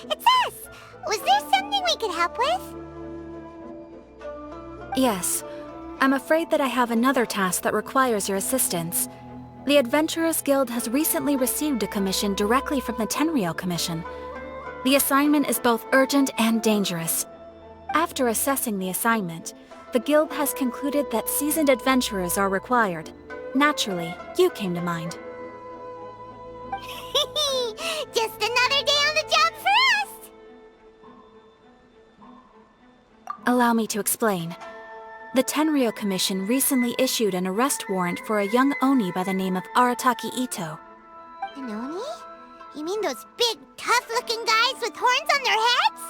It's us! Was there something we could help with? Yes. I'm afraid that I have another task that requires your assistance. The Adventurers Guild has recently received a commission directly from the Tenryou Commission. The assignment is both urgent and dangerous. After assessing the assignment, the Guild has concluded that seasoned adventurers are required. Naturally, you came to mind. Just another day on the job for us! Allow me to explain. The Tenryou Commission recently issued an arrest warrant for a young Oni by the name of Arataki Itto. An Oni? You mean those big, tough-looking guys with horns on their heads?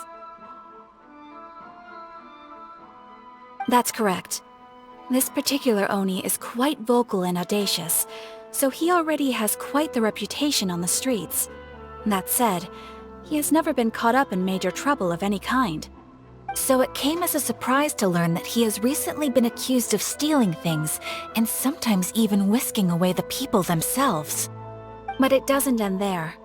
That's correct. This particular Oni is quite vocal and audacious, so he already has quite the reputation on the streets. That said, he has never been caught up in major trouble of any kind. So it came as a surprise to learn that he has recently been accused of stealing things, and sometimes even whisking away the people themselves. But it doesn't end there.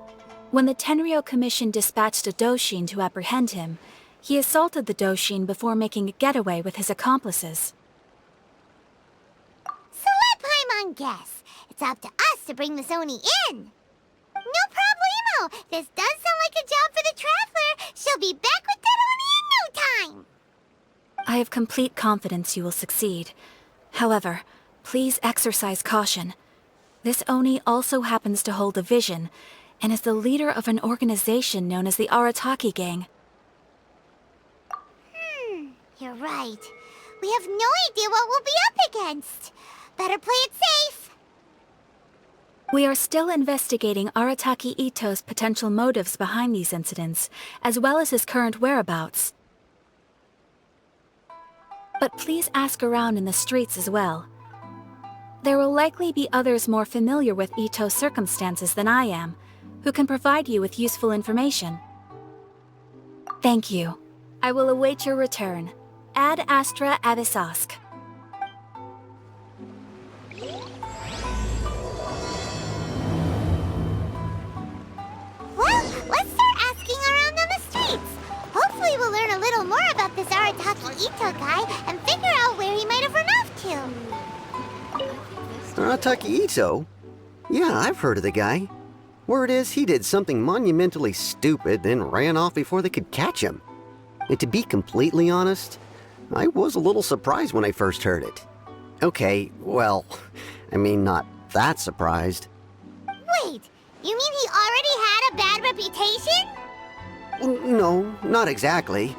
When the Tenryou Commission dispatched a Doshin to apprehend him, he assaulted the Doshin before making a getaway with his accomplices. So let Paimon guess. It's up to us to bring this Oni in. No problemo! This does sound like a job for the Traveler. She'll be back with that Oni in no time. I have complete confidence you will succeed. However, please exercise caution. This Oni also happens to hold a vision, and is the leader of an organization known as the Arataki Gang. You're right. We have no idea what we'll be up against. Better play it safe. We are still investigating Arataki Itto's potential motives behind these incidents, as well as his current whereabouts. But please ask around in the streets as well. There will likely be others more familiar with Itto's circumstances than I am, who can provide you with useful information. Thank you. I will await your return. Ad Astra Avisask. Well, let's start asking around on the streets. Hopefully we'll learn a little more about this Arataki Itto guy and figure out where he might have run off to. Arataki Itto? Yeah, I've heard of the guy. Word is he did something monumentally stupid, then ran off before they could catch him. And to be completely honest, I was a little surprised when I first heard it. Okay, well, I mean, not that surprised. Wait, you mean he already had a bad reputation? No, not exactly.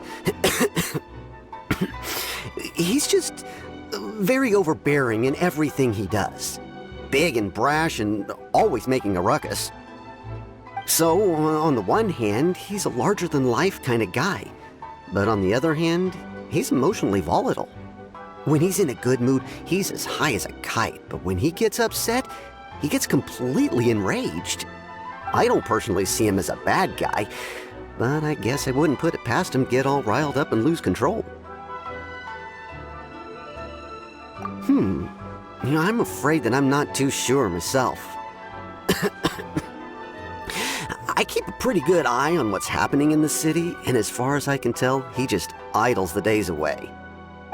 He's just very overbearing in everything he does. Big and brash and always making a ruckus. So, on the one hand, he's a larger-than-life kind of guy. But on the other hand, he's emotionally volatile. When he's in a good mood, he's as high as a kite, but when he gets upset, he gets completely enraged. I don't personally see him as a bad guy, but I guess I wouldn't put it past him to get all riled up and lose control. I'm afraid that I'm not too sure myself. I keep a pretty good eye on what's happening in the city, and as far as I can tell, he just idles the days away.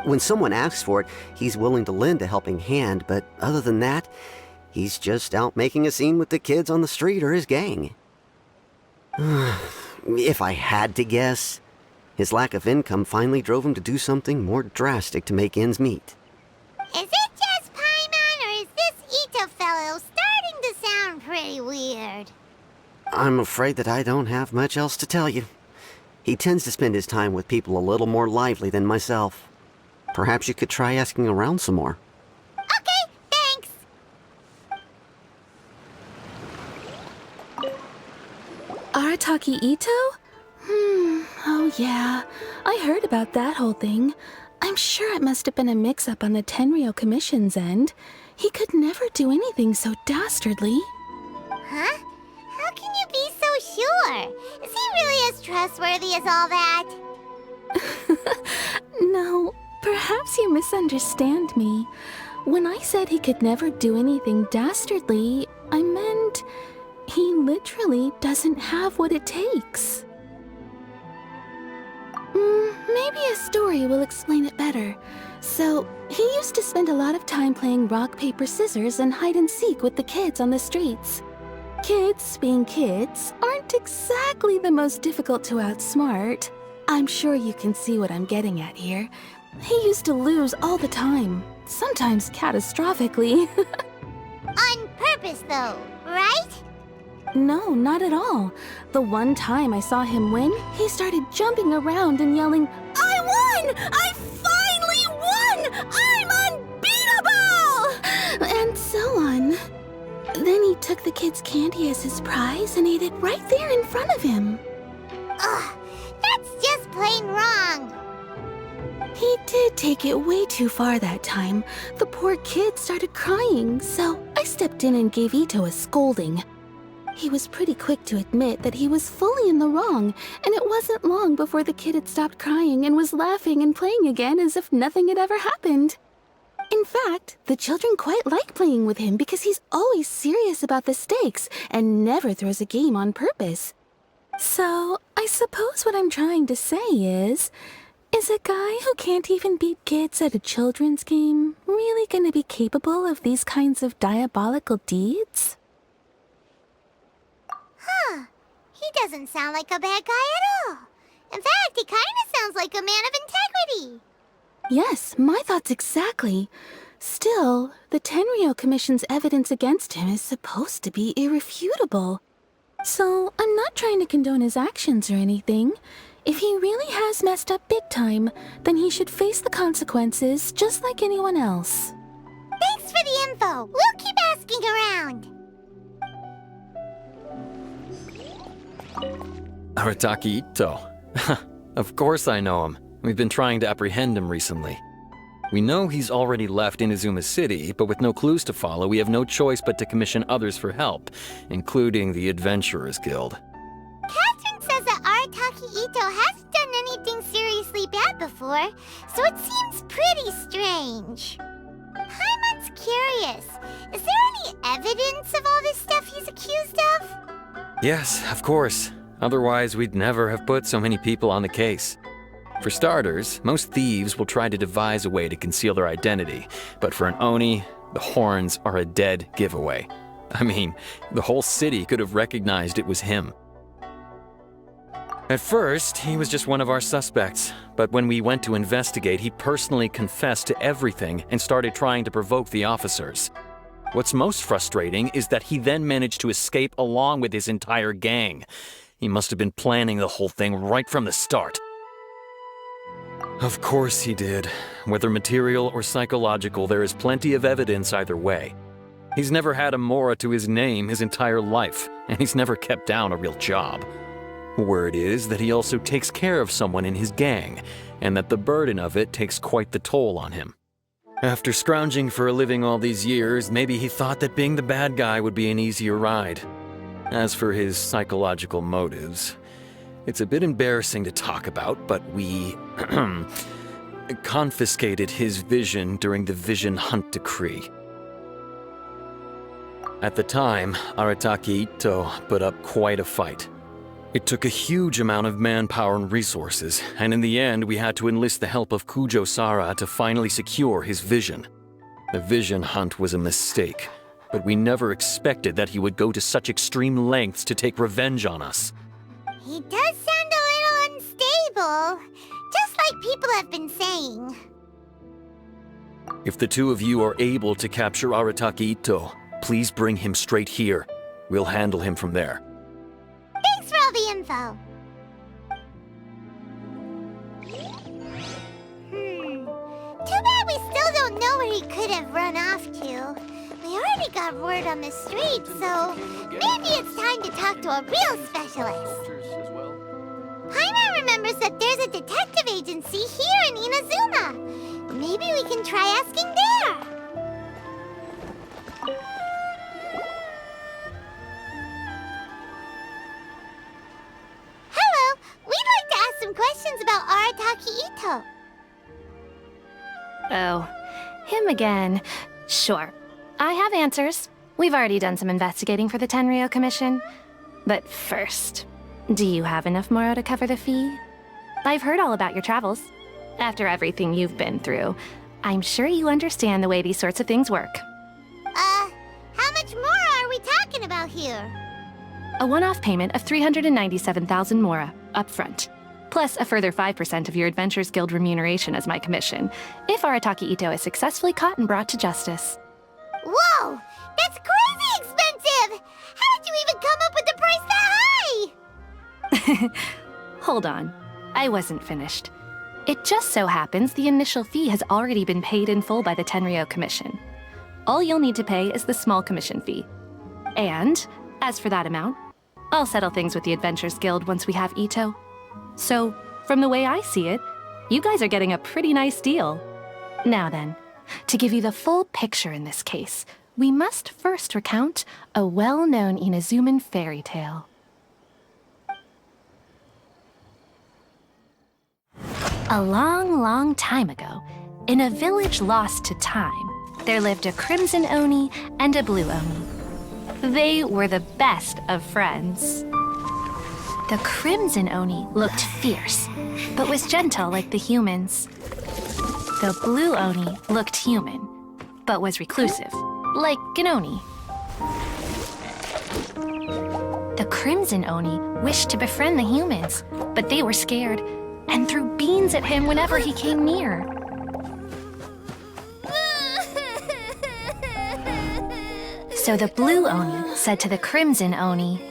When someone asks for it, he's willing to lend a helping hand, but other than that, he's just out making a scene with the kids on the street or his gang. If I had to guess, his lack of income finally drove him to do something more drastic to make ends meet. Is it just Paimon, or is this Itto fellow starting to sound pretty weird? I'm afraid that I don't have much else to tell you. He tends to spend his time with people a little more lively than myself. Perhaps you could try asking around some more. Okay, thanks. Arataki Itto? Oh yeah, I heard about that whole thing. I'm sure it must have been a mix-up on the Tenryou Commission's end. He could never do anything so dastardly. Huh? How can you be so sure? Is he really as trustworthy as all that? No, perhaps you misunderstand me. When I said he could never do anything dastardly, I meant he literally doesn't have what it takes. maybe a story will explain it better. So, he used to spend a lot of time playing rock, paper, scissors and hide and seek with the kids on the streets. Kids, being kids, aren't exactly the most difficult to outsmart. I'm sure you can see what I'm getting at here. He used to lose all the time, sometimes catastrophically. On purpose, though, right? No, not at all. The one time I saw him win, he started jumping around and yelling, "I won! I finally won! I'm unbeatable!" And so on. Then he took the kid's candy as his prize and ate it right there in front of him. Ugh, that's just plain wrong. He did take it way too far that time. The poor kid started crying, so I stepped in and gave Itto a scolding. He was pretty quick to admit that he was fully in the wrong, and it wasn't long before the kid had stopped crying and was laughing and playing again as if nothing had ever happened. In fact, the children quite like playing with him because he's always serious about the stakes and never throws a game on purpose. So, I suppose what I'm trying to say is a guy who can't even beat kids at a children's game really gonna be capable of these kinds of diabolical deeds? Huh. He doesn't sound like a bad guy at all. In fact, he kind of sounds like a man of integrity. Yes, my thoughts exactly. Still, the Tenryou Commission's evidence against him is supposed to be irrefutable. So, I'm not trying to condone his actions or anything. If he really has messed up big time, then he should face the consequences just like anyone else. Thanks for the info. We'll keep asking around. Arataki Itto. Of course I know him. We've been trying to apprehend him recently. We know he's already left Inazuma City, but with no clues to follow, we have no choice but to commission others for help, including the Adventurers Guild. Catherine says that Arataki Itto hasn't done anything seriously bad before, so it seems pretty strange. Paimon's curious. Is there any evidence of all this stuff he's accused of? Yes, of course. Otherwise, we'd never have put so many people on the case. For starters, most thieves will try to devise a way to conceal their identity, but for an Oni, the horns are a dead giveaway. I mean, the whole city could have recognized it was him. At first, he was just one of our suspects, but when we went to investigate, he personally confessed to everything and started trying to provoke the officers. What's most frustrating is that he then managed to escape along with his entire gang. He must have been planning the whole thing right from the start. Of course he did. Whether material or psychological, there is plenty of evidence either way. He's never had a Mora to his name his entire life, and he's never kept down a real job. Word is that he also takes care of someone in his gang, and that the burden of it takes quite the toll on him. After scrounging for a living all these years, maybe he thought that being the bad guy would be an easier ride. As for his psychological motives, it's a bit embarrassing to talk about, but we confiscated his vision during the Vision Hunt Decree. At the time, Arataki Itto put up quite a fight. It took a huge amount of manpower and resources, and in the end we had to enlist the help of Kujo-Sara to finally secure his vision. The Vision Hunt was a mistake, but we never expected that he would go to such extreme lengths to take revenge on us. He does sound a little unstable, just like people have been saying. If the two of you are able to capture Arataki Itto, please bring him straight here. We'll handle him from there. Thanks for all the info. Too bad we still don't know where he could have run off to. We already got word on the street, so maybe it's time to talk to a real specialist. Paimon remembers that there's a detective agency here in Inazuma. Maybe we can try asking there. Hello, we'd like to ask some questions about Arataki Itto. Oh, him again. Sure. I have answers. We've already done some investigating for the Tenryou Commission. But first, do you have enough Moro to cover the fee? I've heard all about your travels. After everything you've been through, I'm sure you understand the way these sorts of things work. How much more are we talking about here? A one-off payment of 397,000 mora, upfront. Plus a further 5% of your Adventures Guild remuneration as my commission, if Arataki Itto is successfully caught and brought to justice. Whoa! That's crazy expensive! How did you even come up with the price that high? Hold on. I wasn't finished. It just so happens the initial fee has already been paid in full by the Tenryou Commission. All you'll need to pay is the small commission fee. And, as for that amount, I'll settle things with the Adventures Guild once we have Itto. So, from the way I see it, you guys are getting a pretty nice deal. Now then, to give you the full picture in this case, we must first recount a well-known Inazuman fairy tale. A long, long time ago, in a village lost to time, there lived a crimson oni and a blue oni. They were the best of friends. The crimson oni looked fierce, but was gentle like the humans. The blue oni looked human, but was reclusive, like an oni. The crimson oni wished to befriend the humans, but they were scared and threw beans at him whenever he came near. So the blue oni said to the crimson oni,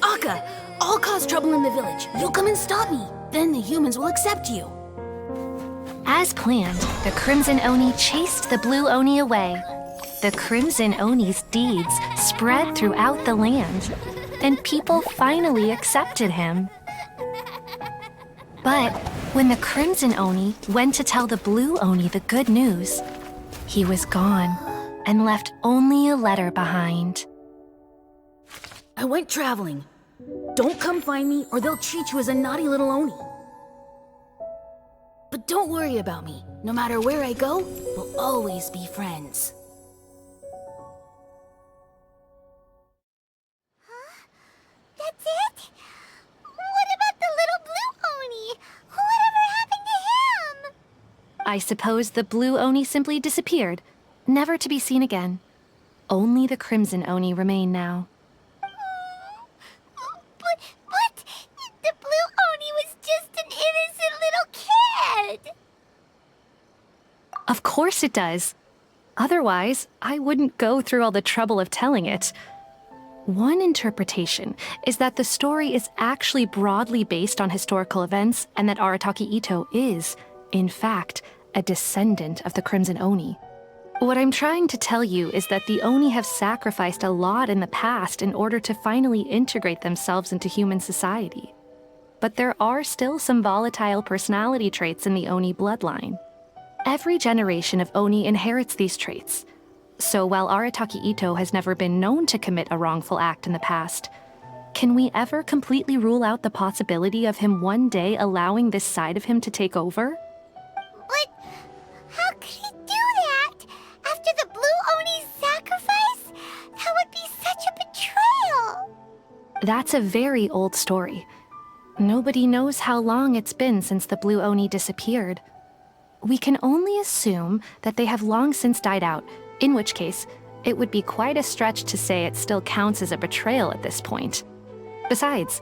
Akka, I'll cause trouble in the village. You'll come and stop me. Then the humans will accept you. As planned, the crimson oni chased the blue oni away. The crimson oni's deeds spread throughout the land, and people finally accepted him. But when the crimson oni went to tell the blue oni the good news, he was gone and left only a letter behind. I went traveling. Don't come find me or they'll treat you as a naughty little oni. But don't worry about me. No matter where I go, we'll always be friends. That's it? What about the little blue oni? Whatever happened to him? I suppose the blue oni simply disappeared, never to be seen again. Only the crimson oni remain now. But the blue oni was just an innocent little kid. Of course it does. Otherwise, I wouldn't go through all the trouble of telling it. One interpretation is that the story is actually broadly based on historical events and that Arataki Itto is, in fact, a descendant of the Crimson Oni. What I'm trying to tell you is that the Oni have sacrificed a lot in the past in order to finally integrate themselves into human society. But there are still some volatile personality traits in the Oni bloodline. Every generation of Oni inherits these traits. So while Arataki Itto has never been known to commit a wrongful act in the past, can we ever completely rule out the possibility of him one day allowing this side of him to take over? But how could he do that? After the blue oni's sacrifice? That would be such a betrayal. That's a very old story. Nobody knows how long it's been since the blue Oni disappeared. We can only assume that they have long since died out, in which case, it would be quite a stretch to say it still counts as a betrayal at this point. Besides,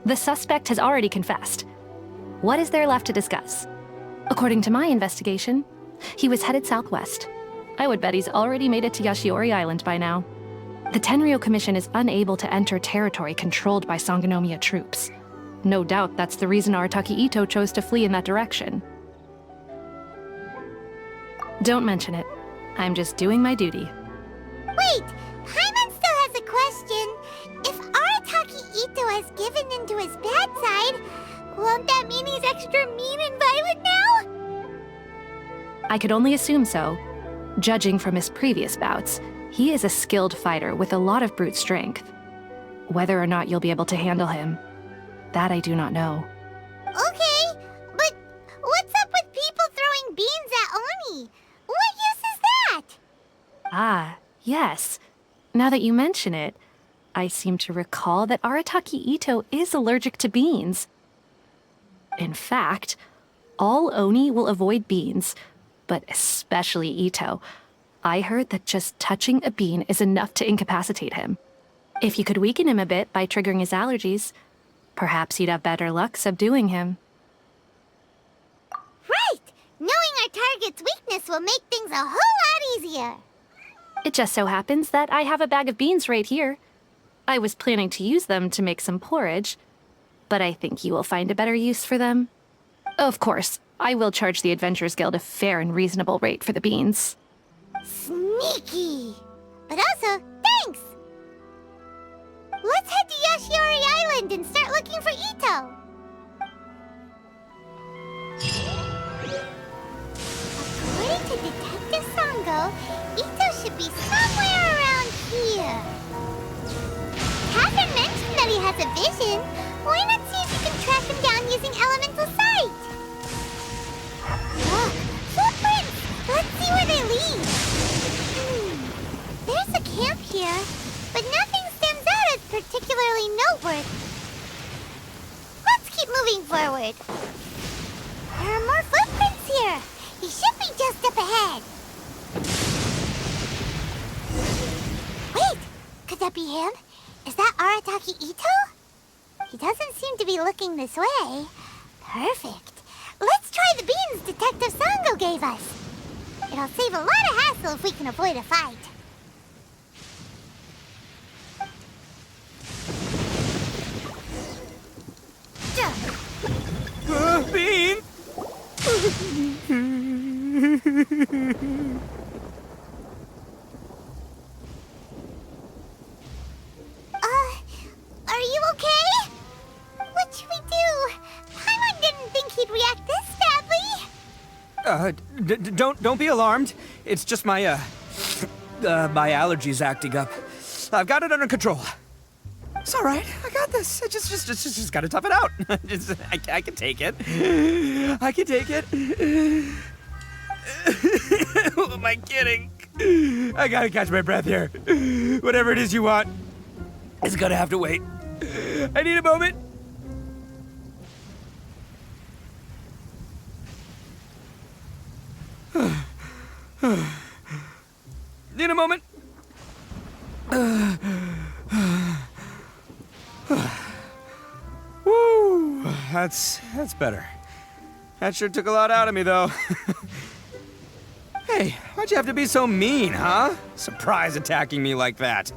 the suspect has already confessed. What is there left to discuss? According to my investigation, he was headed southwest. I would bet he's already made it to Yashiori Island by now. The Tenryou Commission is unable to enter territory controlled by Sangonomiya troops. No doubt that's the reason Arataki Itto chose to flee in that direction. Don't mention it. I'm just doing my duty. Wait, Paimon still has a question. If Arataki Itto has given in to his bad side, won't that mean he's extra mean and violent now? I could only assume so. Judging from his previous bouts, he is a skilled fighter with a lot of brute strength. Whether or not you'll be able to handle him, that I do not know. Okay, but what's up with people throwing beans at Oni? What use is that? Ah, yes. Now that you mention it, I seem to recall that Arataki Itto is allergic to beans. In fact, all Oni will avoid beans, but especially Itto. I heard that just touching a bean is enough to incapacitate him. If you could weaken him a bit by triggering his allergies, perhaps you'd have better luck subduing him. Right! Knowing our target's weakness will make things a whole lot easier. It just so happens that I have a bag of beans right here. I was planning to use them to make some porridge, but I think you will find a better use for them. Of course, I will charge the Adventurers Guild a fair and reasonable rate for the beans. Sneaky! But also, thanks! Let's head to Yashiori Island and start looking for Itto! According to Detective Sango, Itto should be somewhere around here. Catherine mentioned that he has a vision. Why not see if you can track him down using elemental sight? Look, footprints! Let's see where they lead. There's a camp here, but nothing stands out as particularly noteworthy. Let's keep moving forward. There are more footprints here. He should be just up ahead. Wait, could that be him? Is that Arataki Itto? He doesn't seem to be looking this way. Perfect. Let's try the beans Detective Sango gave us. It'll save a lot of hassle if we can avoid a fight. Bean! Are you okay? What should we do? Paimon didn't think he'd react this badly. Don't be alarmed. It's just my my allergies acting up. I've got it under control. It's all right. I got this. I just gotta tough it out. I can take it. I can take it. Who am I kidding? I gotta catch my breath here. Whatever it is you want, it's gonna have to wait. I need a moment. Need a moment. Woo, that's better. That sure took a lot out of me, though. Hey, why'd you have to be so mean, huh? Surprise attacking me like that.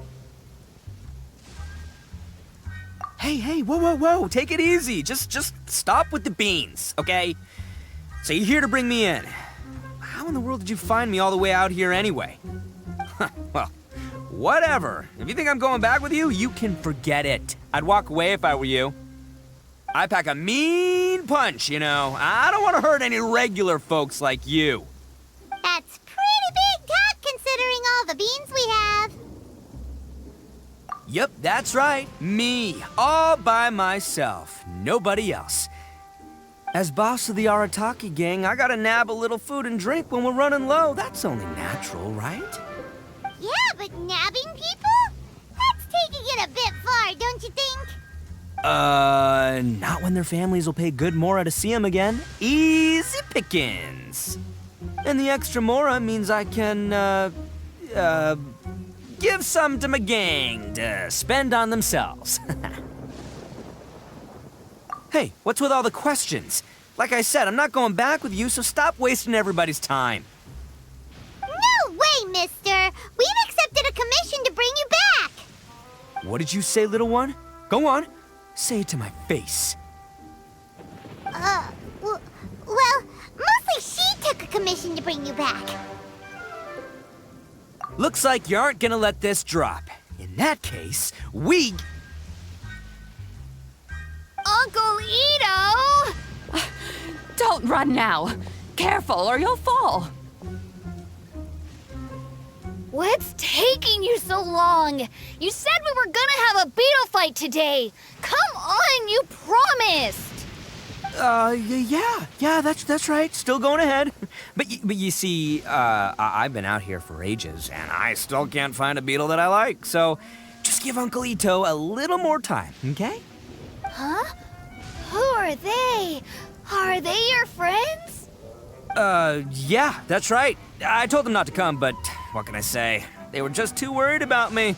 Hey, whoa, take it easy. Just stop with the beans, okay? So you're here to bring me in. How in the world did you find me all the way out here anyway? Well, whatever. If you think I'm going back with you, you can forget it. I'd walk away if I were you. I pack a mean punch, you know. I don't want to hurt any regular folks like you. That's pretty big talk considering all the beans we have. Yep, that's right. Me, all by myself. Nobody else. As boss of the Arataki gang, I gotta nab a little food and drink when we're running low. That's only natural, right? Yeah, but nabbing people? That's taking it a bit far, don't you think? Not when their families will pay good mora to see them again. Easy pickings. And the extra mora means I can, give some to my gang to spend on themselves. Hey, what's with all the questions? Like I said, I'm not going back with you, so stop wasting everybody's time. No way, mister! We've accepted a commission to bring you back! What did you say, little one? Go on. Say it to my face. Well, mostly she took a commission to bring you back. Looks like you aren't gonna let this drop. In that case, we... Uncle Itto! Don't run now. Careful or you'll fall. What's taking you so long? You said we were gonna have a beetle fight today. Come on, you promised. Yeah, that's right. Still going ahead. But you see, I've been out here for ages, and I still can't find a beetle that I like. So just give Uncle Itto a little more time, okay? Huh? Who are they? Are they your friends? Yeah, that's right. I told them not to come, but what can I say? They were just too worried about me.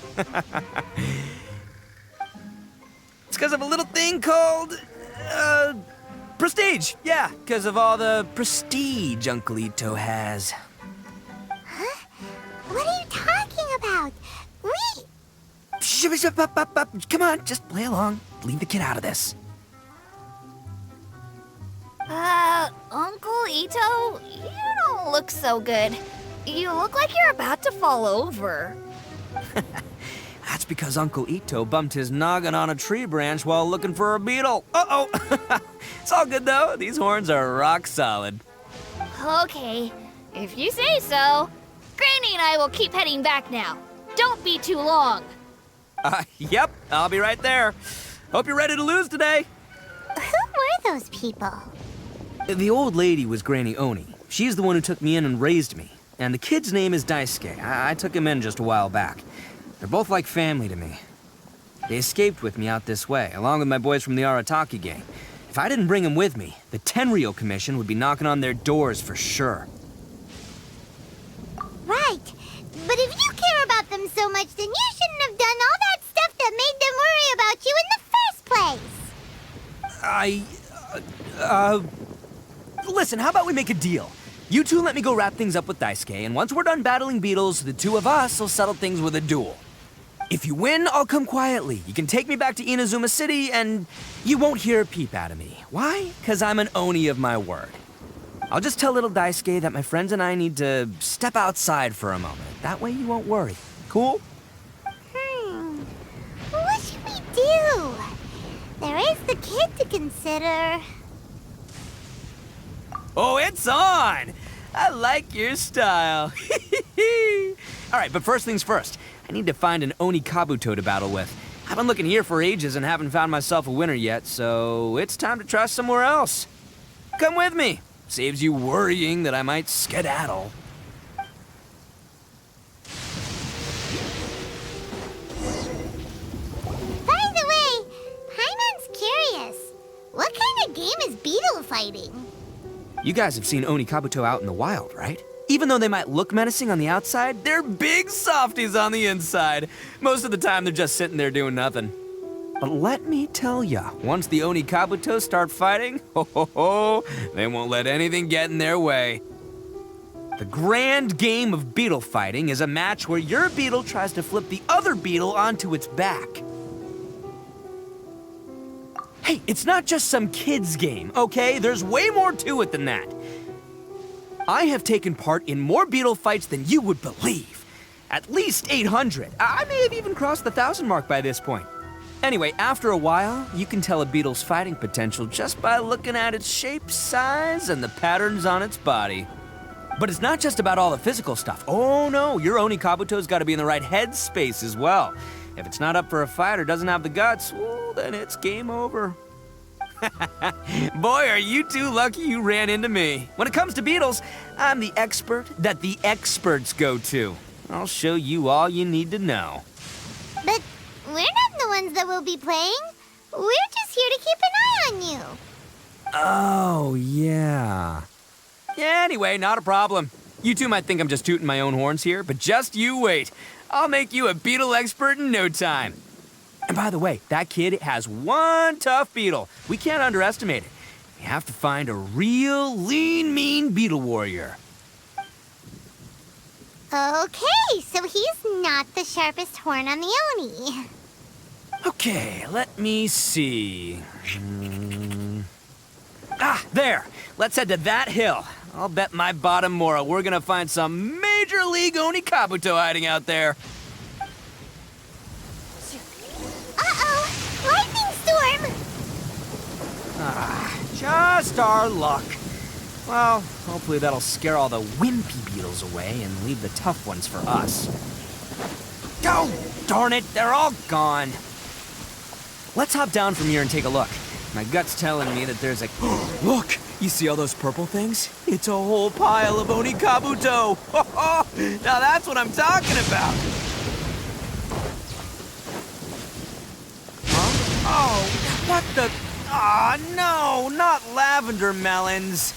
It's because of a little thing called, prestige. Yeah, because of all the prestige Uncle Itto has. Huh? What are you talking about? Come on, just play along. Leave the kid out of this. Uncle Itto, you don't look so good. You look like you're about to fall over. That's because Uncle Itto bumped his noggin on a tree branch while looking for a beetle. Uh-oh! It's all good, though. These horns are rock solid. Okay, if you say so. Granny and I will keep heading back now. Don't be too long. Yep, I'll be right there. Hope you're ready to lose today. Who were those people? The old lady was Granny Oni. She's the one who took me in and raised me. And the kid's name is Daisuke. I took him in just a while back. They're both like family to me. They escaped with me out this way, along with my boys from the Arataki gang. If I didn't bring them with me, the Tenryou Commission would be knocking on their doors for sure. Right. But if you care about them so much, then you shouldn't have done all that stuff that made them worry about you in the first place. Listen, how about we make a deal? You two let me go wrap things up with Daisuke, and once we're done battling beetles, the two of us will settle things with a duel. If you win, I'll come quietly. You can take me back to Inazuma City, and you won't hear a peep out of me. Why? 'Cause I'm an Oni of my word. I'll just tell little Daisuke that my friends and I need to step outside for a moment. That way you won't worry. Cool? What should we do? There is the kid to consider. Oh, it's on! I like your style. All right, but first things first. I need to find an Oni Kabuto to battle with. I've been looking here for ages and haven't found myself a winner yet, so it's time to try somewhere else. Come with me. Saves you worrying that I might skedaddle. By the way, Paimon's curious. What kind of game is beetle fighting? You guys have seen Oni Kabuto out in the wild, right? Even though they might look menacing on the outside, they're big softies on the inside. Most of the time, they're just sitting there doing nothing. But let me tell ya, once the Oni Kabuto start fighting, they won't let anything get in their way. The grand game of beetle fighting is a match where your beetle tries to flip the other beetle onto its back. Hey, it's not just some kid's game, okay? There's way more to it than that. I have taken part in more beetle fights than you would believe. At least 800. I may have even crossed the 1,000 mark by this point. Anyway, after a while, you can tell a beetle's fighting potential just by looking at its shape, size, and the patterns on its body. But it's not just about all the physical stuff. Oh no, your Oni Kabuto's gotta be in the right headspace as well. If it's not up for a fight or doesn't have the guts, well, then it's game over. Boy, are you two lucky you ran into me. When it comes to beetles, I'm the expert that the experts go to. I'll show you all you need to know. But we're not the ones that will be playing. We're just here to keep an eye on you. Oh, yeah. Anyway, not a problem. You two might think I'm just tooting my own horns here, but just you wait. I'll make you a beetle expert in no time. And by the way, that kid has one tough beetle. We can't underestimate it. We have to find a real lean, mean beetle warrior. Okay, so he's not the sharpest horn on the Oni. Okay, let me see. There. Let's head to that hill. I'll bet my bottom moral we're gonna find some major league Oni Kabuto hiding out there. Uh-oh! Lightning storm! Just our luck. Well, hopefully that'll scare all the wimpy beetles away and leave the tough ones for us. Oh, darn it, they're all gone. Let's hop down from here and take a look. My gut's telling me that there's a... Look! You see all those purple things? It's a whole pile of Oni Kabuto! Now that's what I'm talking about! Huh? Oh, what the... Aw, no, not lavender melons.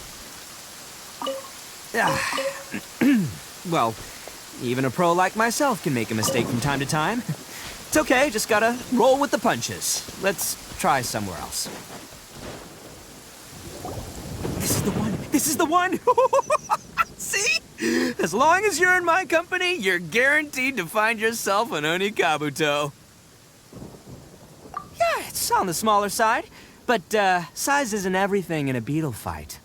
Well, even a pro like myself can make a mistake from time to time. It's okay, just gotta roll with the punches. Let's try somewhere else. This is the one! This is the one! See? As long as you're in my company, you're guaranteed to find yourself an Onikabuto. Yeah, it's on the smaller side, but size isn't everything in a beetle fight.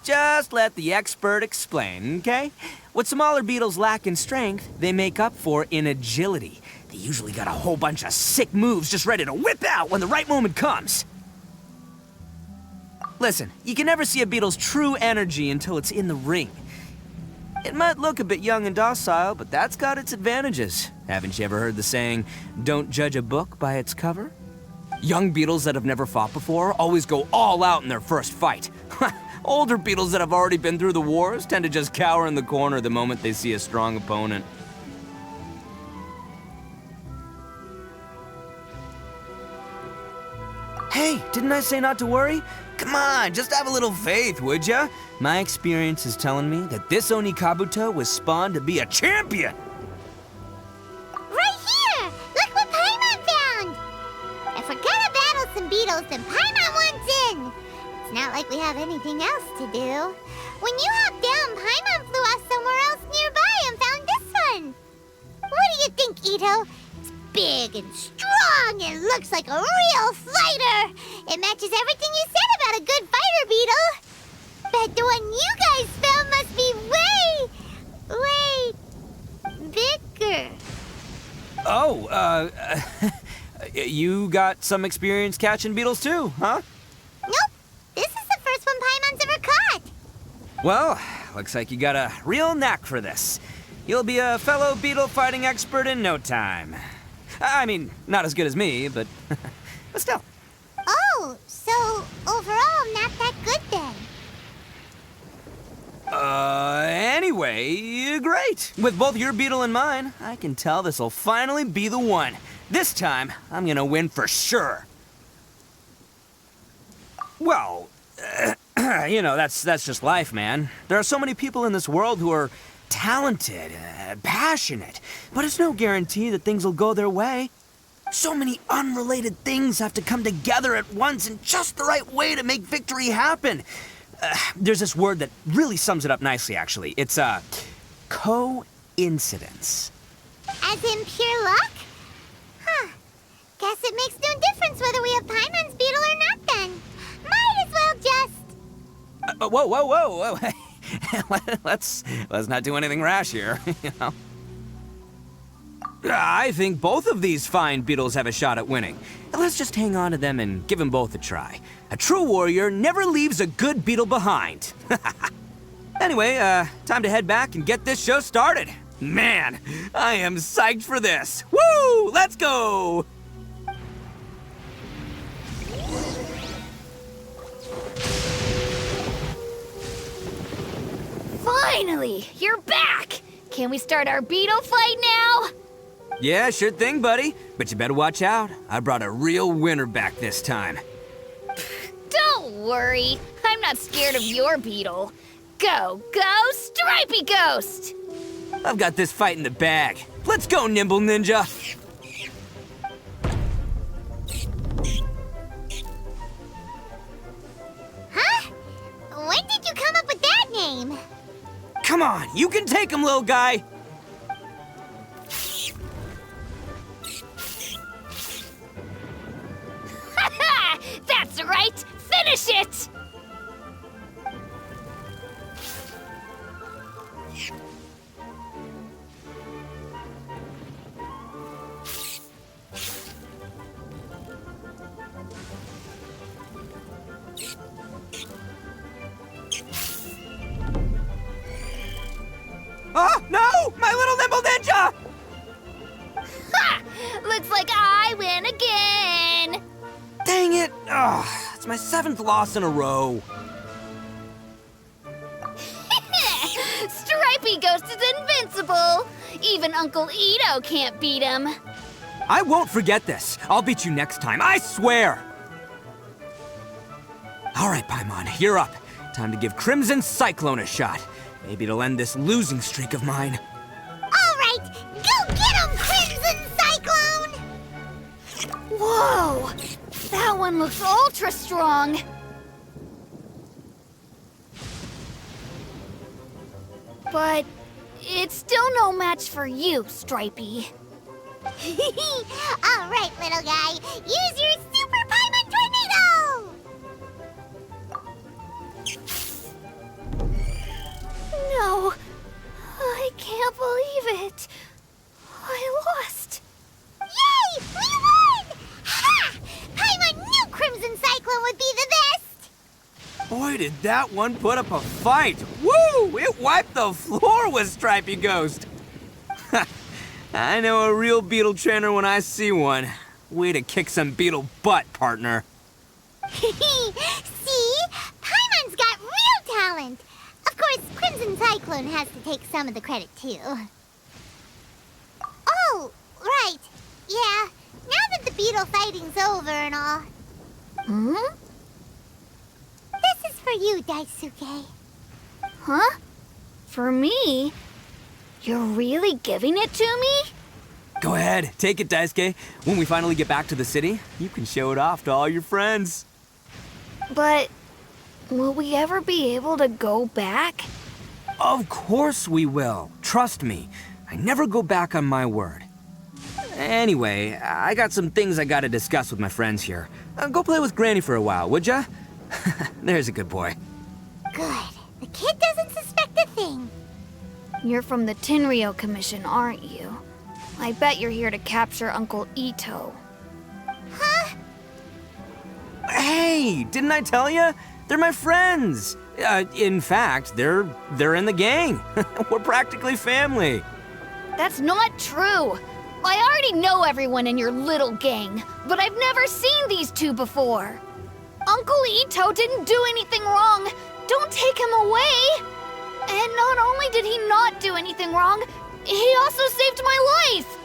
Just let the expert explain, okay? What smaller beetles lack in strength, they make up for in agility. They usually got a whole bunch of sick moves just ready to whip out when the right moment comes. Listen, you can never see a beetle's true energy until it's in the ring. It might look a bit young and docile, but that's got its advantages. Haven't you ever heard the saying, don't judge a book by its cover? Young beetles that have never fought before always go all out in their first fight. Older beetles that have already been through the wars tend to just cower in the corner the moment they see a strong opponent. Hey, didn't I say not to worry? Come on, just have a little faith, would ya? My experience is telling me that this Onikabuto was spawned to be a champion! Right here! Look what Paimon found! If we're gonna battle some beetles, then Paimon wants in! It's not like we have anything else to do. When you hopped down, Paimon flew off somewhere else nearby and found this one! What do you think, Itto? It's big and strong and looks like a real fighter! It matches everything you said about a good fighter beetle! Bet the one you guys found must be way bigger. Oh, you got some experience catching beetles too, huh? Nope. This is the first one Paimon's ever caught. Well, looks like you got a real knack for this. You'll be a fellow beetle fighting expert in no time. I mean, not as good as me, but still. Oh, so overall not that good then. Anyway, great. With both your beetle and mine, I can tell this'll finally be the one. This time, I'm gonna win for sure. Well, you know, that's just life, man. There are so many people in this world who are talented, passionate, but it's no guarantee that things will go their way. So many unrelated things have to come together at once in just the right way to make victory happen. There's this word that really sums it up nicely, actually. It's, coincidence. As in pure luck? Huh. Guess it makes no difference whether we have Paimon's beetle or not then. Might as well just... Whoa. let's not do anything rash here, you know. I think both of these fine beetles have a shot at winning. Let's just hang on to them and give them both a try. A true warrior never leaves a good beetle behind. Anyway, time to head back and get this show started. Man, I am psyched for this. Woo! Let's go! Finally, you're back! Can we start our beetle fight now? Yeah, sure thing, buddy. But you better watch out. I brought a real winner back this time. Don't worry. I'm not scared of your beetle. Go, Stripey Ghost! I've got this fight in the bag. Let's go, Nimble Ninja! Huh? When did you come up with that name? Come on, you can take him, little guy! That's right! Finish it! Oh, no! My little Nimble Ninja! Ha! Looks like I win again! Dang it! Ugh, it's my 7th loss in a row. Stripey Ghost is invincible! Even Uncle Itto can't beat him. I won't forget this. I'll beat you next time, I swear! All right, Paimon, you're up. Time to give Crimson Cyclone a shot. Maybe it'll end this losing streak of mine. All right, go get him, Crimson Cyclone! Whoa! That one looks ultra strong. But it's still no match for you, Stripey. All right, little guy, use your Super Paimon Tornado! No, I can't believe it. I lost. Yay! We won! Ha! Paimon knew Crimson Cyclone would be the best! Boy, did that one put up a fight. Woo! It wiped the floor with Stripey Ghost. I know a real beetle trainer when I see one. Way to kick some beetle butt, partner. See? Paimon's got real talent! Of course, Crimson Cyclone has to take some of the credit, too. Oh, right. Yeah, now that the beetle fighting's over and all. Hmm? This is for you, Daisuke. Huh? For me? You're really giving it to me? Go ahead, take it, Daisuke. When we finally get back to the city, you can show it off to all your friends. But will we ever be able to go back? Of course we will. Trust me. I never go back on my word. Anyway, I got some things I gotta discuss with my friends here. Go play with Granny for a while, would ya? There's a good boy. Good. The kid doesn't suspect a thing. You're from the Tenryou Commission, aren't you? I bet you're here to capture Uncle Itto. Huh? Hey, didn't I tell ya? They're my friends. In fact, they're in the gang. We're practically family. That's not true. I already know everyone in your little gang, but I've never seen these two before. Uncle Itto didn't do anything wrong. Don't take him away. And not only did he not do anything wrong, he also saved my life.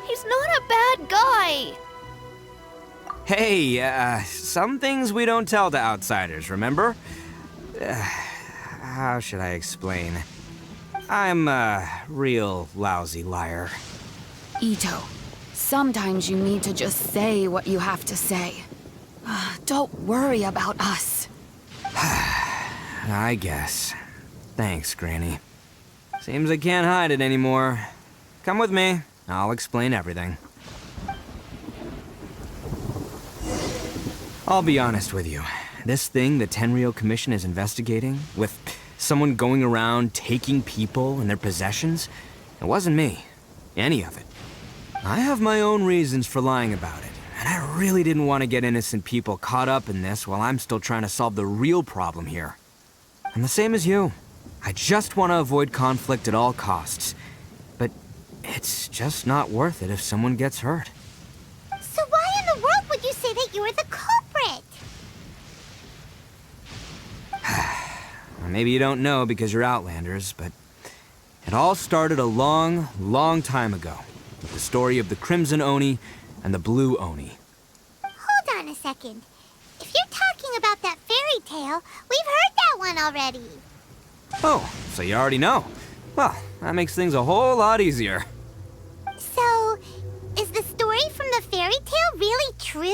He's not a bad guy. Hey, some things we don't tell to outsiders, remember? How should I explain? I'm a real lousy liar. Itto, sometimes you need to just say what you have to say. Don't worry about us. I guess. Thanks, Granny. Seems I can't hide it anymore. Come with me. I'll explain everything. I'll be honest with you. This thing the Tenryou Commission is investigating, with someone going around taking people and their possessions, it wasn't me. Any of it. I have my own reasons for lying about it, and I really didn't want to get innocent people caught up in this while I'm still trying to solve the real problem here. I'm the same as you. I just want to avoid conflict at all costs. But it's just not worth it if someone gets hurt. So why in the world would you say that you were the culprit? Well, maybe you don't know because you're Outlanders, but it all started a long, long time ago with the story of the Crimson Oni and the Blue Oni. Hold on a second. If you're talking about that fairy tale, we've heard that one already. Oh, so you already know. Well, that makes things a whole lot easier. So, is the story from the fairy tale really true?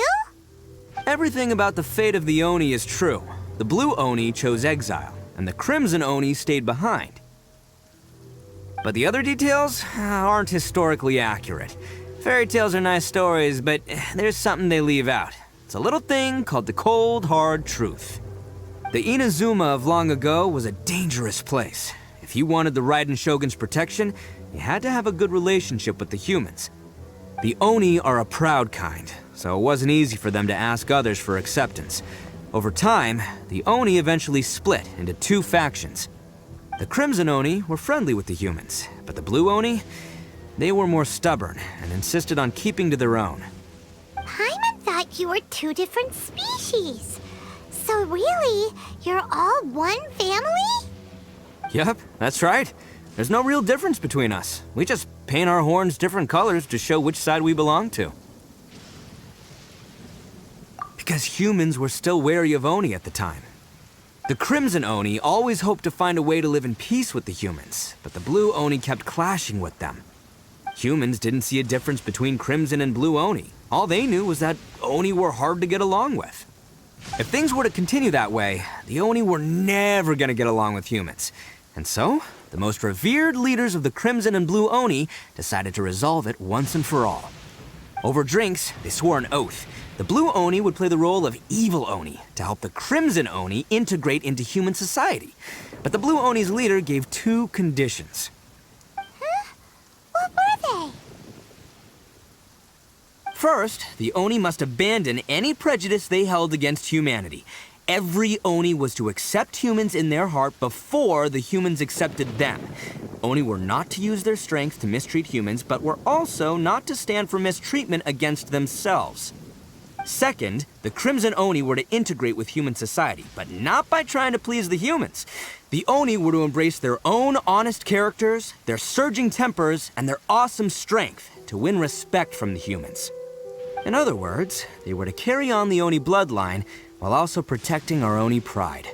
Everything about the fate of the Oni is true. The Blue Oni chose exile, and the Crimson Oni stayed behind. But the other details aren't historically accurate. Fairy tales are nice stories, but there's something they leave out. It's a little thing called the cold, hard truth. The Inazuma of long ago was a dangerous place. If you wanted the Raiden Shogun's protection, you had to have a good relationship with the humans. The Oni are a proud kind, so it wasn't easy for them to ask others for acceptance. Over time, the Oni eventually split into two factions. The Crimson Oni were friendly with the humans, but the Blue Oni, they were more stubborn and insisted on keeping to their own. Paimon thought you were two different species. So really, you're all one family? Yep, that's right. There's no real difference between us. We just paint our horns different colors to show which side we belong to. because humans were still wary of Oni at the time. The Crimson Oni always hoped to find a way to live in peace with the humans, but the Blue Oni kept clashing with them. Humans didn't see a difference between Crimson and Blue Oni. All they knew was that Oni were hard to get along with. If things were to continue that way, the Oni were never gonna get along with humans. And so, the most revered leaders of the Crimson and Blue Oni decided to resolve it once and for all. Over drinks, they swore an oath. The Blue Oni would play the role of evil Oni to help the Crimson Oni integrate into human society. But the Blue Oni's leader gave 2 conditions. Huh? What were they? First, the Oni must abandon any prejudice they held against humanity. Every Oni was to accept humans in their heart before the humans accepted them. Oni were not to use their strength to mistreat humans, but were also not to stand for mistreatment against themselves. Second, the Crimson Oni were to integrate with human society, but not by trying to please the humans. The Oni were to embrace their own honest characters, their surging tempers, and their awesome strength to win respect from the humans. In other words, they were to carry on the Oni bloodline while also protecting our Oni pride.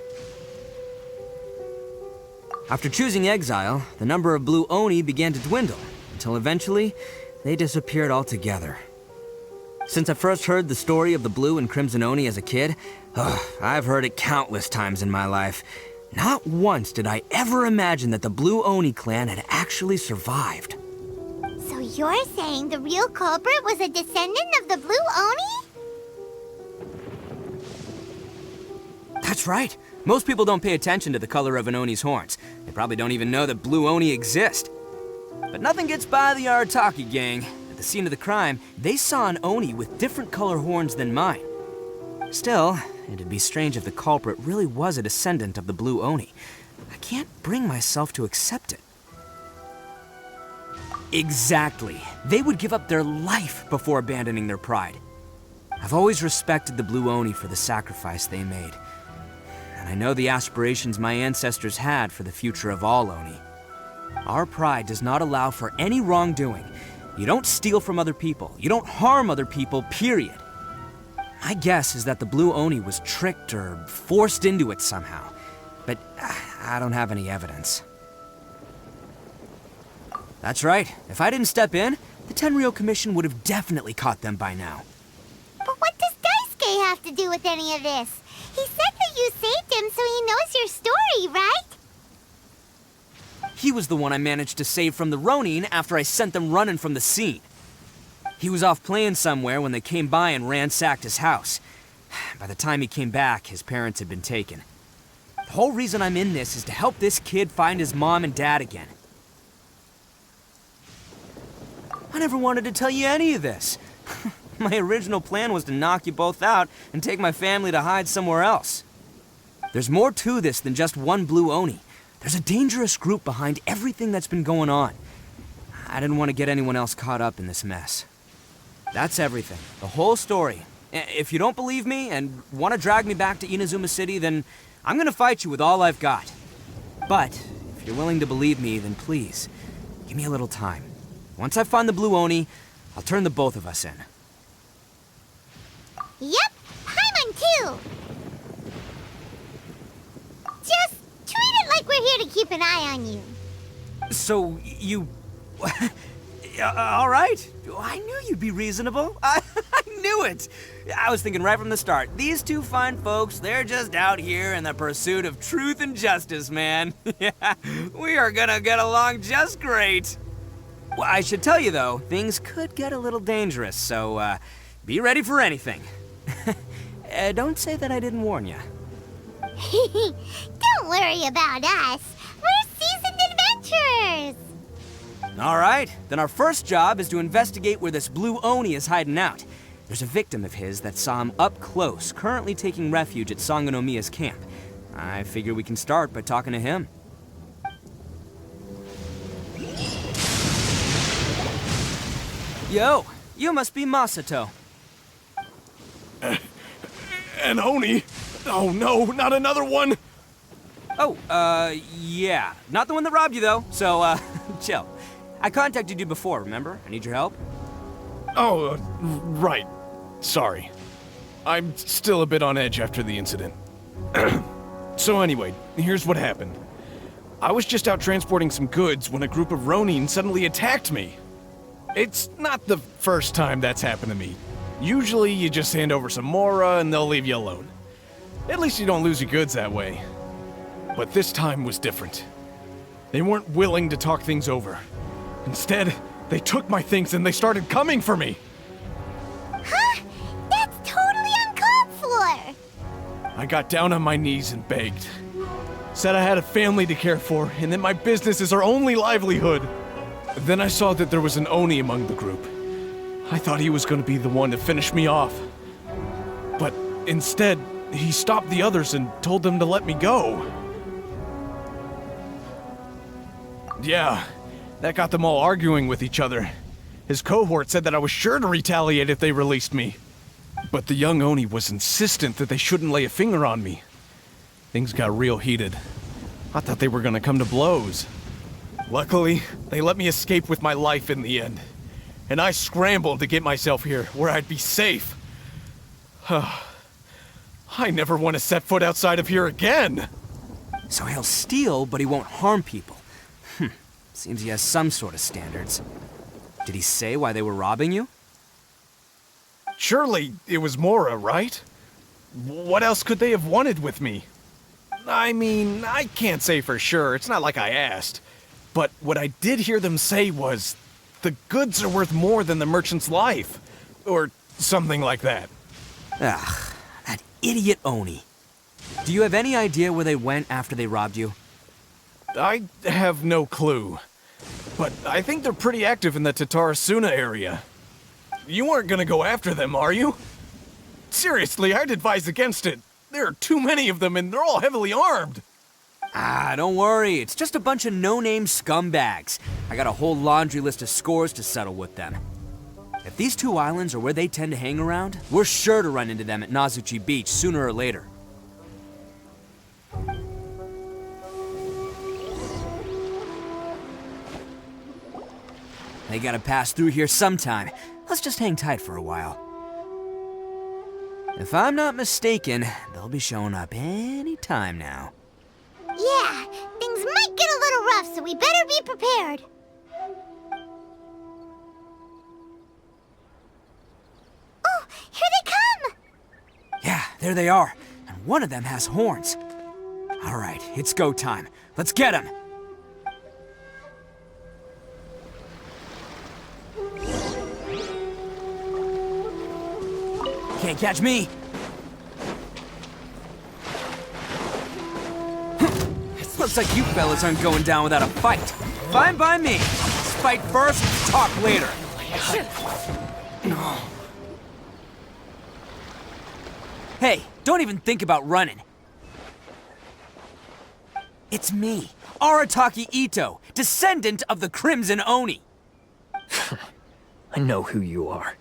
After choosing exile, the number of Blue Oni began to dwindle, until eventually, they disappeared altogether. Since I first heard the story of the Blue and Crimson Oni as a kid, I've heard it countless times in my life. Not once did I ever imagine that the Blue Oni clan had actually survived. So you're saying the real culprit was a descendant of the Blue Oni? That's right. Most people don't pay attention to the color of an Oni's horns. They probably don't even know that Blue Oni exist. But nothing gets by the Arataki gang. At the scene of the crime, they saw an Oni with different color horns than mine. Still, it'd be strange if the culprit really was a descendant of the Blue Oni. I can't bring myself to accept it. Exactly. They would give up their life before abandoning their pride. I've always respected the Blue Oni for the sacrifice they made. And I know the aspirations my ancestors had for the future of all Oni. Our pride does not allow for any wrongdoing. You don't steal from other people. You don't harm other people, period. My guess is that the Blue Oni was tricked or forced into it somehow. But I don't have any evidence. That's right. If I didn't step in, the Tenryou Commission would have definitely caught them by now. But what does Daisuke have to do with any of this? He said that you saved him so he knows your story, right? He was the one I managed to save from the Ronin after I sent them running from the scene. He was off playing somewhere when they came by and ransacked his house. By the time he came back, his parents had been taken. The whole reason I'm in this is to help this kid find his mom and dad again. I never wanted to tell you any of this. My original plan was to knock you both out and take my family to hide somewhere else. There's more to this than just one Blue Oni. There's a dangerous group behind everything that's been going on. I didn't want to get anyone else caught up in this mess. That's everything. The whole story. If you don't believe me and want to drag me back to Inazuma City, then I'm gonna fight you with all I've got. But if you're willing to believe me, then please, give me a little time. Once I find the Blue Oni, I'll turn the both of us in. Yep, Paimon too! Just treat it like we're here to keep an eye on you. So, you... all right. I knew you'd be reasonable. I knew it. I was thinking right from the start, these two fine folks, they're just out here in the pursuit of truth and justice, man. Yeah, we are gonna get along just great. Well, I should tell you, though, things could get a little dangerous, so be ready for anything. Don't say that I didn't warn you. Don't worry about us. We're seasoned adventurers. All right, then our first job is to investigate where this Blue Oni is hiding out. There's a victim of his that saw him up close, currently taking refuge at Sangonomiya's camp. I figure we can start by talking to him. Yo, you must be Masato. An Oni? Oh no, not another one! Oh, yeah. Not the one that robbed you, though, so, chill. I contacted you before, remember? I need your help. Oh, right. Sorry. I'm still a bit on edge after the incident. So anyway, here's what happened. I was just out transporting some goods when a group of Ronin suddenly attacked me. It's not the first time that's happened to me. Usually you just hand over some Mora and they'll leave you alone. At least you don't lose your goods that way. But this time was different. They weren't willing to talk things over. Instead, they took my things and they started coming for me. Huh? That's totally uncalled for! I got down on my knees and begged. Said I had a family to care for and that my business is our only livelihood. Then I saw that there was an Oni among the group. I thought he was going to be the one to finish me off. But instead, he stopped the others and told them to let me go. Yeah, that got them all arguing with each other. His cohort said that I was sure to retaliate if they released me. But the young Oni was insistent that they shouldn't lay a finger on me. Things got real heated. I thought they were gonna come to blows. Luckily, they let me escape with my life in the end. And I scrambled to get myself here, where I'd be safe. I never want to set foot outside of here again! So he'll steal, but he won't harm people. Seems he has some sort of standards. Did he say why they were robbing you? Surely it was Mora, right? What else could they have wanted with me? I mean, I can't say for sure, it's not like I asked. But what I did hear them say was, the goods are worth more than the merchant's life. Or something like that. Ugh, that idiot Oni. Do you have any idea where they went after they robbed you? I have no clue. But I think they're pretty active in the Tatarasuna area. You aren't gonna go after them, are you? Seriously, I'd advise against it. There are too many of them and they're all heavily armed. Ah, don't worry. It's just a bunch of no-name scumbags. I got a whole laundry list of scores to settle with them. If these two islands are where they tend to hang around, we're sure to run into them at Nazuchi Beach sooner or later. They gotta pass through here sometime. Let's just hang tight for a while. If I'm not mistaken, they'll be showing up any time now. Yeah, things might get a little rough, so we better be prepared. Oh, here they come! Yeah, there they are. And one of them has horns. All right, it's go time. Let's get him! Can't catch me! Looks like you fellas aren't going down without a fight. Fine by me. Let's fight first, talk later. Hey, don't even think about running. It's me, Arataki Itto, descendant of the Crimson Oni. I know who you are.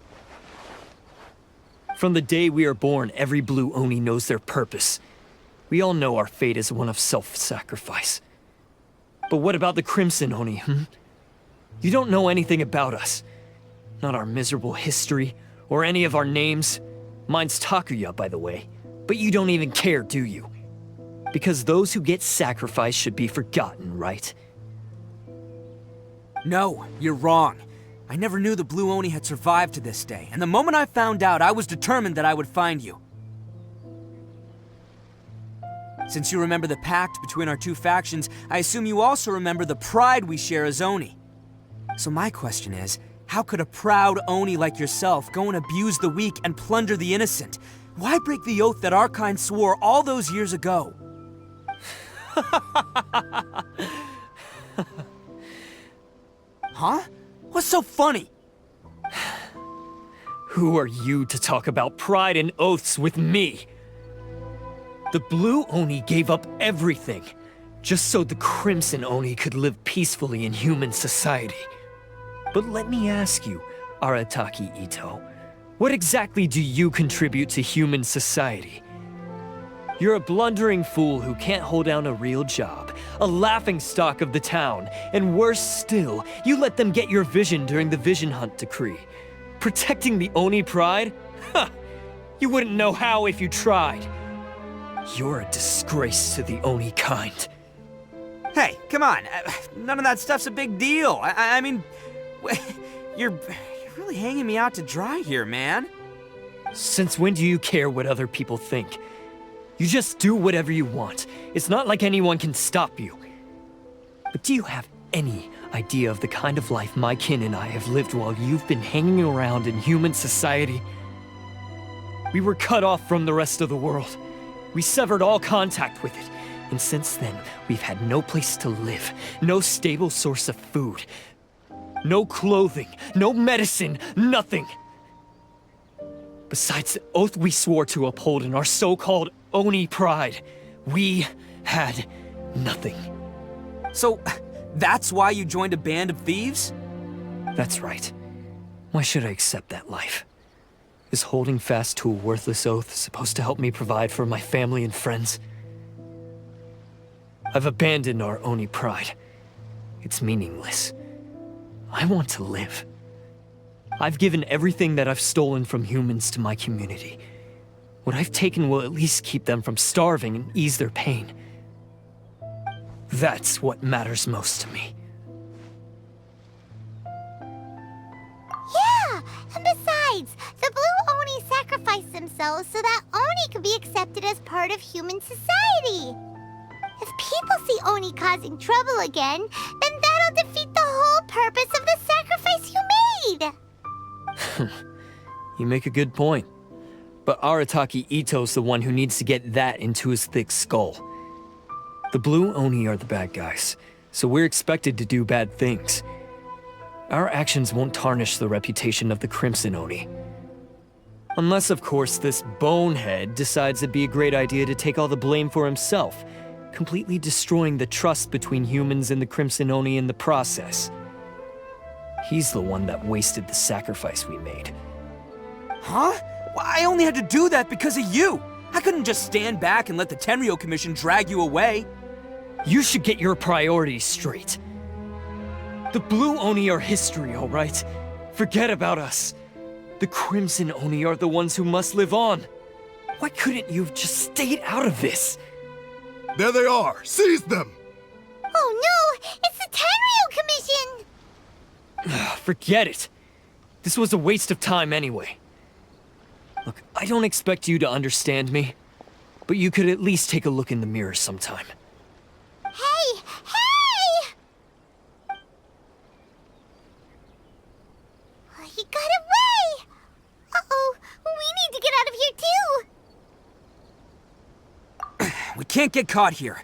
From the day we are born, every blue Oni knows their purpose. We all know our fate is one of self-sacrifice. But what about the Crimson Oni, You don't know anything about us. Not our miserable history, or any of our names. Mine's Takuya, by the way. But you don't even care, do you? Because those who get sacrificed should be forgotten, right? No, you're wrong. I never knew the Blue Oni had survived to this day, and the moment I found out, I was determined that I would find you. Since you remember the pact between our two factions, I assume you also remember the pride we share as Oni. So my question is, how could a proud Oni like yourself go and abuse the weak and plunder the innocent? Why break the oath that our kind swore all those years ago? Huh? What's so funny? Who are you to talk about pride and oaths with me? The Blue Oni gave up everything, just so the Crimson Oni could live peacefully in human society. But let me ask you, Arataki Itto, what exactly do you contribute to human society? You're a blundering fool who can't hold down a real job, a laughingstock of the town, and worse still, you let them get your vision during the Vision Hunt decree. Protecting the Oni pride? Ha! You wouldn't know how if you tried. You're a disgrace to the Oni kind. Hey, come on. None of that stuff's a big deal. I mean, you're really hanging me out to dry here, man. Since when do you care what other people think? You just do whatever you want. It's not like anyone can stop you. But do you have any idea of the kind of life my kin and I have lived while you've been hanging around in human society? We were cut off from the rest of the world. We severed all contact with it. And since then, we've had no place to live, no stable source of food, no clothing, no medicine, nothing. Besides the oath we swore to uphold in our so-called Oni pride, we had nothing. So, that's why you joined a band of thieves? That's right. Why should I accept that life? Is holding fast to a worthless oath supposed to help me provide for my family and friends? I've abandoned our Oni pride. It's meaningless. I want to live. I've given everything that I've stolen from humans to my community. What I've taken will at least keep them from starving and ease their pain. That's what matters most to me. Yeah, and besides, the Blue Oni sacrificed themselves so that Oni could be accepted as part of human society. If people see Oni causing trouble again, then that'll defeat the whole purpose of the sacrifice you made. You make a good point. But Arataki Itto's the one who needs to get that into his thick skull. The Blue Oni are the bad guys, so we're expected to do bad things. Our actions won't tarnish the reputation of the Crimson Oni. Unless, of course, this bonehead decides it'd be a great idea to take all the blame for himself, completely destroying the trust between humans and the Crimson Oni in the process. He's the one that wasted the sacrifice we made. Huh? Well, I only had to do that because of you. I couldn't just stand back and let the Tenryo Commission drag you away. You should get your priorities straight. The Blue Oni are history, all right? Forget about us. The Crimson Oni are the ones who must live on. Why couldn't you have just stayed out of this? There they are! Seize them! Oh no! It's the Tenryo Commission! Forget it. This was a waste of time anyway. Look, I don't expect you to understand me, but you could at least take a look in the mirror sometime. Hey! Hey! He got away! Uh-oh, we need to get out of here too! We can't get caught here.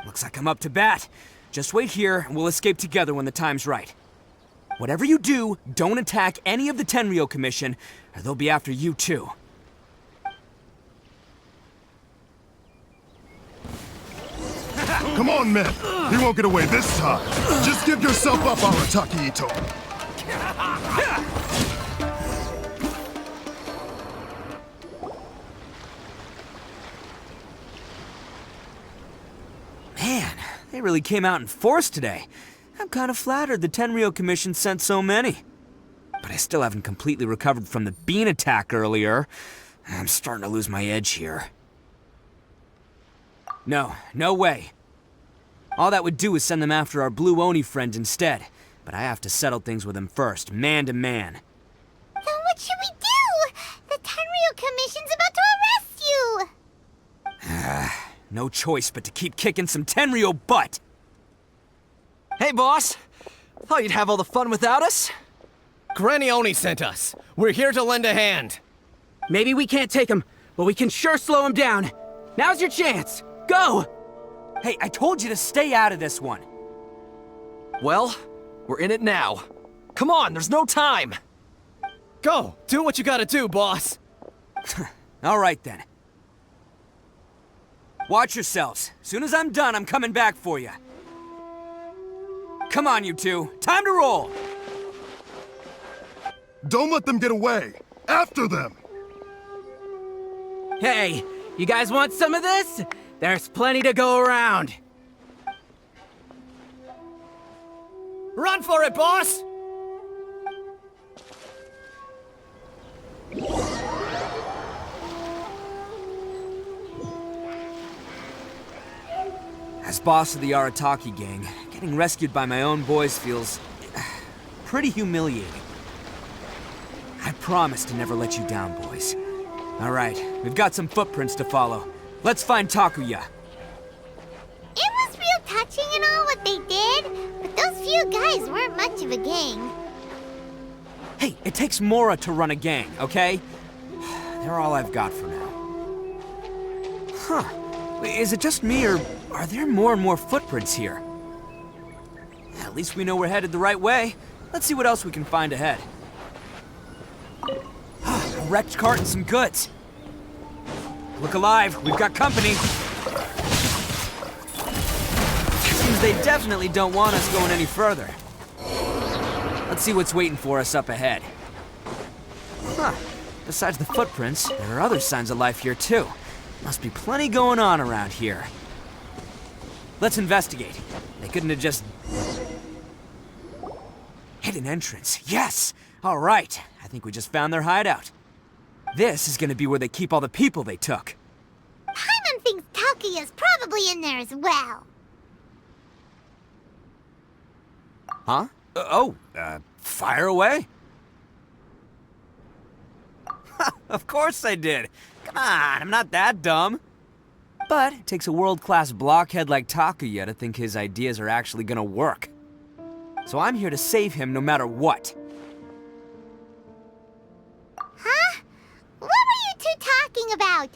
Looks like I'm up to bat. Just wait here and we'll escape together when the time's right. Whatever you do, don't attack any of the Tenryo Commission, or they'll be after you too. Come on, men! He won't get away this time! Just give yourself up, Arataki Itto! Man, they really came out in force today. I'm kind of flattered the Tenryo Commission sent so many. But I still haven't completely recovered from the bean attack earlier. I'm starting to lose my edge here. No way. All that would do is send them after our Blue Oni friend instead. But I have to settle things with him first, man to man. Then what should we do? The Tenryo Commission's about to arrest you! No choice but to keep kicking some Tenryo butt! Hey, boss! Thought you'd have all the fun without us? Granny Oni sent us. We're here to lend a hand. Maybe we can't take him, but we can sure slow him down. Now's your chance! Go! Hey, I told you to stay out of this one. Well, we're in it now. Come on, there's no time! Go! Do what you gotta do, boss! All right, then. Watch yourselves. Soon as I'm done, I'm coming back for you. Come on, you two. Time to roll! Don't let them get away! After them! Hey, you guys want some of this? There's plenty to go around. Run for it, boss! boss of the Arataki gang, getting rescued by my own boys feels pretty humiliating. I promise to never let you down, boys. All right, we've got some footprints to follow. Let's find Takuya. It was real touching and all what they did, but those few guys weren't much of a gang. Hey, it takes Mora to run a gang, okay? They're all I've got for now. Huh. Is it just me, or are there more and more footprints here? At least we know we're headed the right way. Let's see what else we can find ahead. A wrecked cart and some goods. Look alive, we've got company. Seems they definitely don't want us going any further. Let's see what's waiting for us up ahead. Huh. Besides the footprints, there are other signs of life here too. Must be plenty going on around here. Let's investigate. They couldn't have just... Hidden entrance, yes! All right, I think we just found their hideout. This is gonna be where they keep all the people they took. Paimon thinks Takuya's probably in there as well. Huh? Fire away. Of course I did. Come on, I'm not that dumb. But it takes a world-class blockhead like Takuya to think his ideas are actually gonna work. So I'm here to save him no matter what. Huh? What were you two talking about?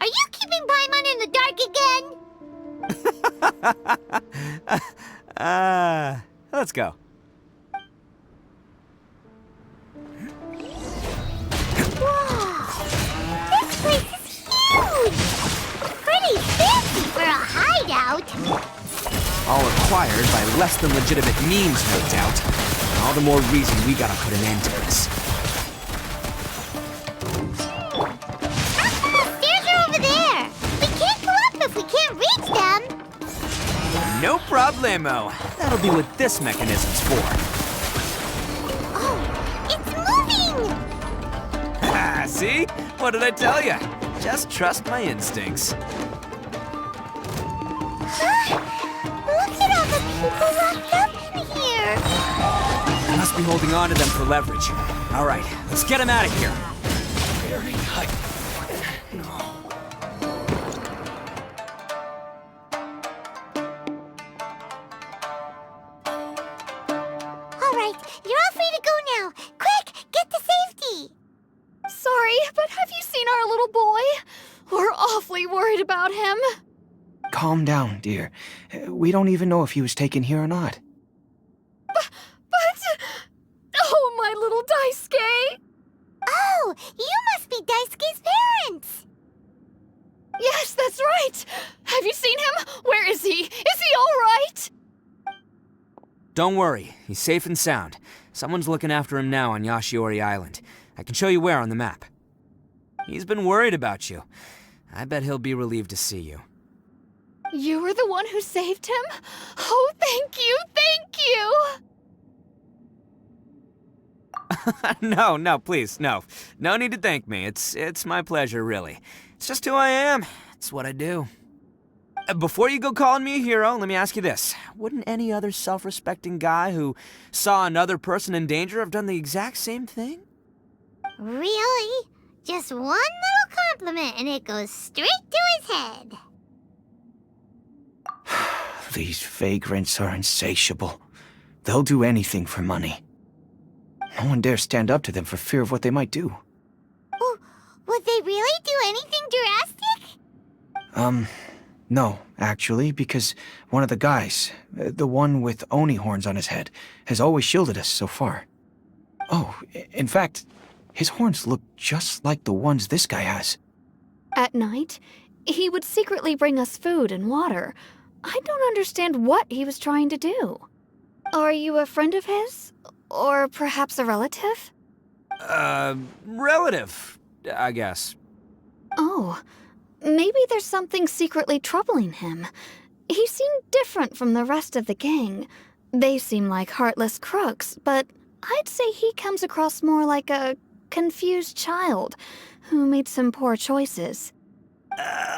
Are you keeping Paimon in the dark again? Let's go. This place is huge! Pretty fancy for a hideout. All acquired by less than legitimate means, no doubt. All the more reason we gotta put an end to this. The stairs are over there. We can't go up if we can't reach them. No problemo. That'll be what this mechanism's for. Oh, it's moving! See? What did I tell you? Just trust my instincts. Look at all the people locked up in here. I must be holding on to them for leverage. All right, let's get them out of here. Very tight. All right, you're all free to go now. Quick, get to safety. Sorry, but have you seen our little boy? We're awfully worried about him. Calm down, dear. We don't even know if he was taken here or not. But... Oh, my little Daisuke! Oh, you must be Daisuke's parents. Yes, that's right. Have you seen him? Where is he? Is he all right? Don't worry, he's safe and sound. Someone's looking after him now on Yashiori Island. I can show you where on the map. He's been worried about you. I bet he'll be relieved to see you. You were the one who saved him? Oh, thank you, thank you! No, please, no. No need to thank me. It's my pleasure, really. It's just who I am. It's what I do. Before you go calling me a hero, let me ask you this. Wouldn't any other self-respecting guy who saw another person in danger have done the exact same thing? Really? Just one little compliment and it goes straight to his head. These vagrants are insatiable. They'll do anything for money. No one dares stand up to them for fear of what they might do. Would they really do anything drastic? No, actually, because one of the guys, the one with Oni horns on his head, has always shielded us so far. Oh, in fact, his horns look just like the ones this guy has. At night, he would secretly bring us food and water. I don't understand what he was trying to do. Are you a friend of his? Or perhaps a relative? Relative, I guess. Oh, maybe there's something secretly troubling him. He seemed different from the rest of the gang. They seem like heartless crooks, but I'd say he comes across more like a confused child who made some poor choices.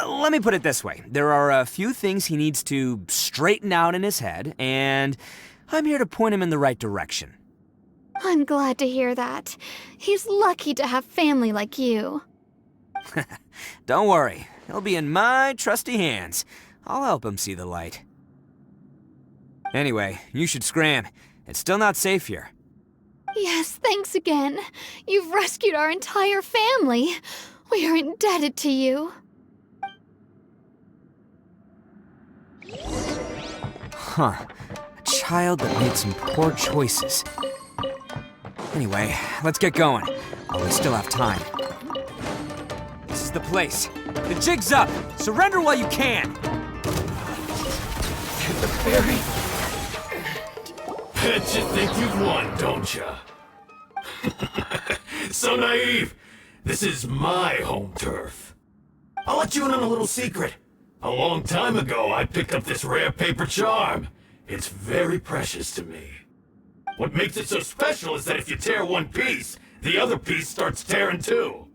Let me put it this way. There are a few things he needs to straighten out in his head, and I'm here to point him in the right direction. I'm glad to hear that. He's lucky to have family like you. Don't worry. He'll be in my trusty hands. I'll help him see the light. Anyway, you should scram. It's still not safe here. Yes, thanks again. You've rescued our entire family. We are indebted to you. Huh. A child that made some poor choices. Anyway, let's get going. While we still have time. This is the place. The jig's up! Surrender while you can! Get the berry. Bet you think you've won, don't ya? So naive. This is my home turf. I'll let you in on a little secret. A long time ago, I picked up this rare paper charm. It's very precious to me. What makes it so special is that if you tear one piece, the other piece starts tearing too.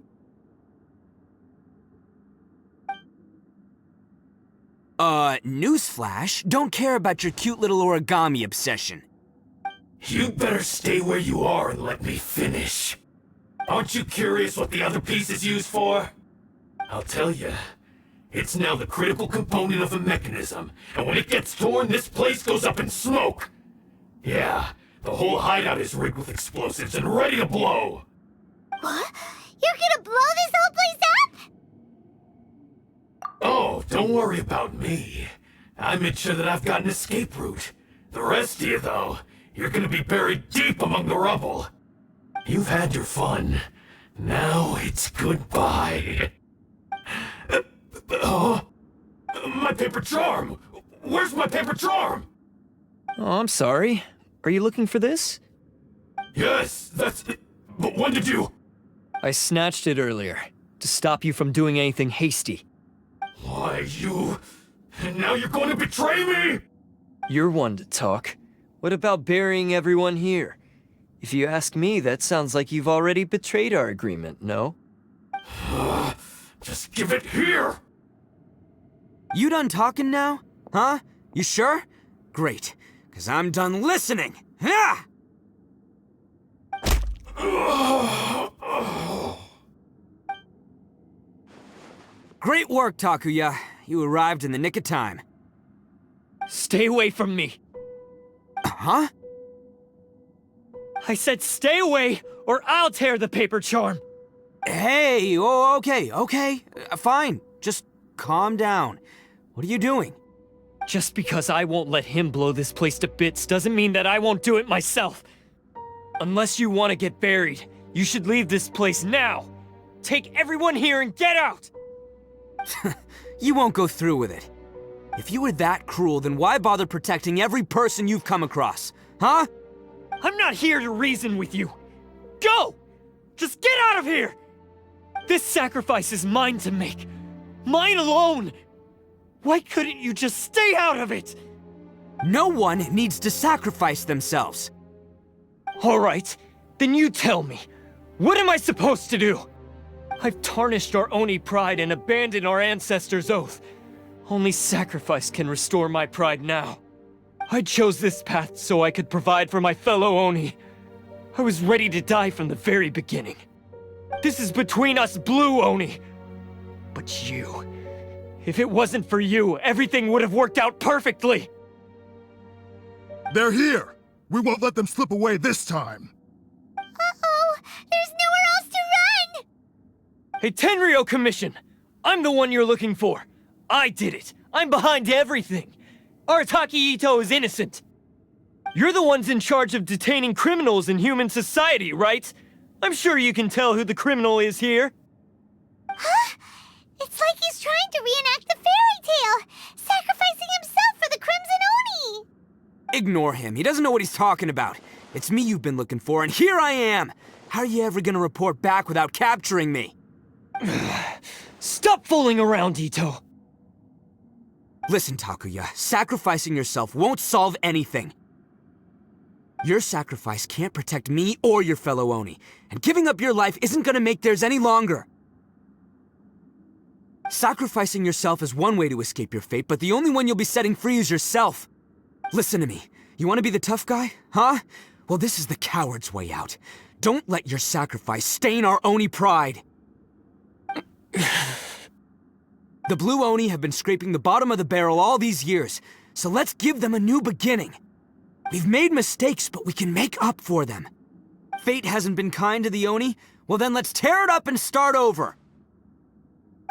Newsflash, don't care about your cute little origami obsession. You'd better stay where you are and let me finish. Aren't you curious what the other piece is used for? I'll tell you. It's now the critical component of a mechanism, and when it gets torn, this place goes up in smoke. Yeah, the whole hideout is rigged with explosives and ready to blow. What? You're gonna blow this whole place up? Oh, don't worry about me. I made sure that I've got an escape route. The rest of you, though, you're gonna be buried deep among the rubble. You've had your fun. Now it's goodbye. My paper charm! Where's my paper charm? Oh, I'm sorry. Are you looking for this? Yes, that's it. But when did you... I snatched it earlier, to stop you from doing anything hasty. Why, you... And now you're going to betray me? You're one to talk. What about burying everyone here? If you ask me, that sounds like you've already betrayed our agreement, no? Just give it here! You done talking now? Huh? You sure? Great, because I'm done listening! Ah! Great work, Takuya. You arrived in the nick of time. Stay away from me! Huh? I said stay away, or I'll tear the paper charm! Hey, okay. Fine. Just calm down. What are you doing? Just because I won't let him blow this place to bits doesn't mean that I won't do it myself. Unless you want to get buried, you should leave this place now. Take everyone here and get out! You won't go through with it. If you were that cruel, then why bother protecting every person you've come across? Huh? I'm not here to reason with you. Go! Just get out of here! This sacrifice is mine to make. Mine alone! Why couldn't you just stay out of it? No one needs to sacrifice themselves. All right, then you tell me. What am I supposed to do? I've tarnished our Oni pride and abandoned our ancestors' oath. Only sacrifice can restore my pride now. I chose this path so I could provide for my fellow Oni. I was ready to die from the very beginning. This is between us Blue Oni. But you... If it wasn't for you, everything would have worked out perfectly! They're here! We won't let them slip away this time! Uh-oh! There's nowhere else to run! Hey, Tenryo Commission! I'm the one you're looking for. I did it. I'm behind everything. Arataki Itto is innocent. You're the ones in charge of detaining criminals in human society, right? I'm sure you can tell who the criminal is here. Huh? It's like he's trying to reenact the fairy tale, sacrificing himself for the Crimson Oni! Ignore him. He doesn't know what he's talking about. It's me you've been looking for, and here I am! How are you ever gonna report back without capturing me? Stop fooling around, Itto! Listen, Takuya, sacrificing yourself won't solve anything. Your sacrifice can't protect me or your fellow Oni, and giving up your life isn't gonna make theirs any longer. Sacrificing yourself is one way to escape your fate, but the only one you'll be setting free is yourself. Listen to me. You want to be the tough guy? Huh? Well, this is the coward's way out. Don't let your sacrifice stain our Oni pride. The Blue Oni have been scraping the bottom of the barrel all these years, so let's give them a new beginning. We've made mistakes, but we can make up for them. Fate hasn't been kind to the Oni? Well then let's tear it up and start over.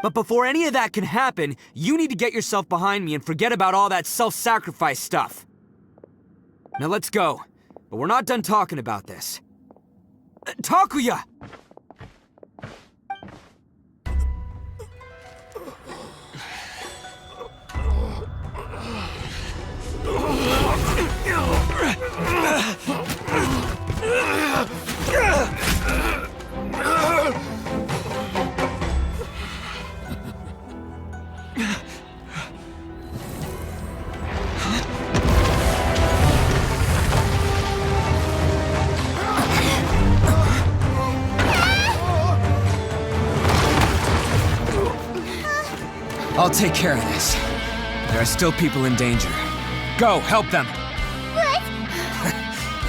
But before any of that can happen, you need to get yourself behind me and forget about all that self-sacrifice stuff. Now let's go. But we're not done talking about this. Takuya! I'll take care of this. There are still people in danger. Go, help them. What?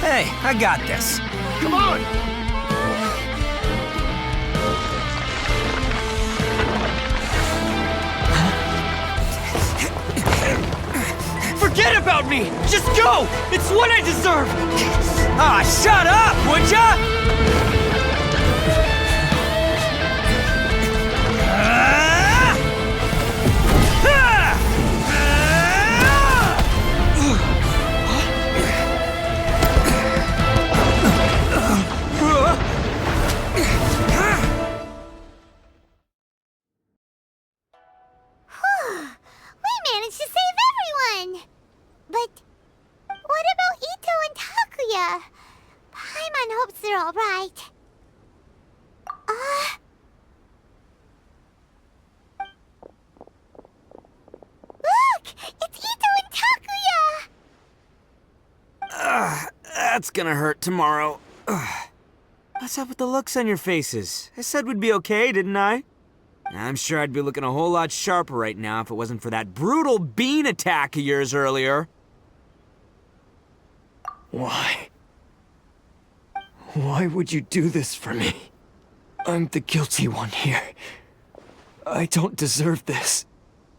Hey, I got this. Come on! Forget about me! Just go! It's what I deserve! Ah, shut up, would ya? We managed to save everyone! But what about Itto and Takuya? Paimon hopes they're alright. Look! It's Itto and Takuya! That's gonna hurt tomorrow. What's up with the looks on your faces? I said we'd be okay, didn't I? I'm sure I'd be looking a whole lot sharper right now if it wasn't for that brutal bean attack of yours earlier. Why? Why would you do this for me? I'm the guilty one here. I don't deserve this.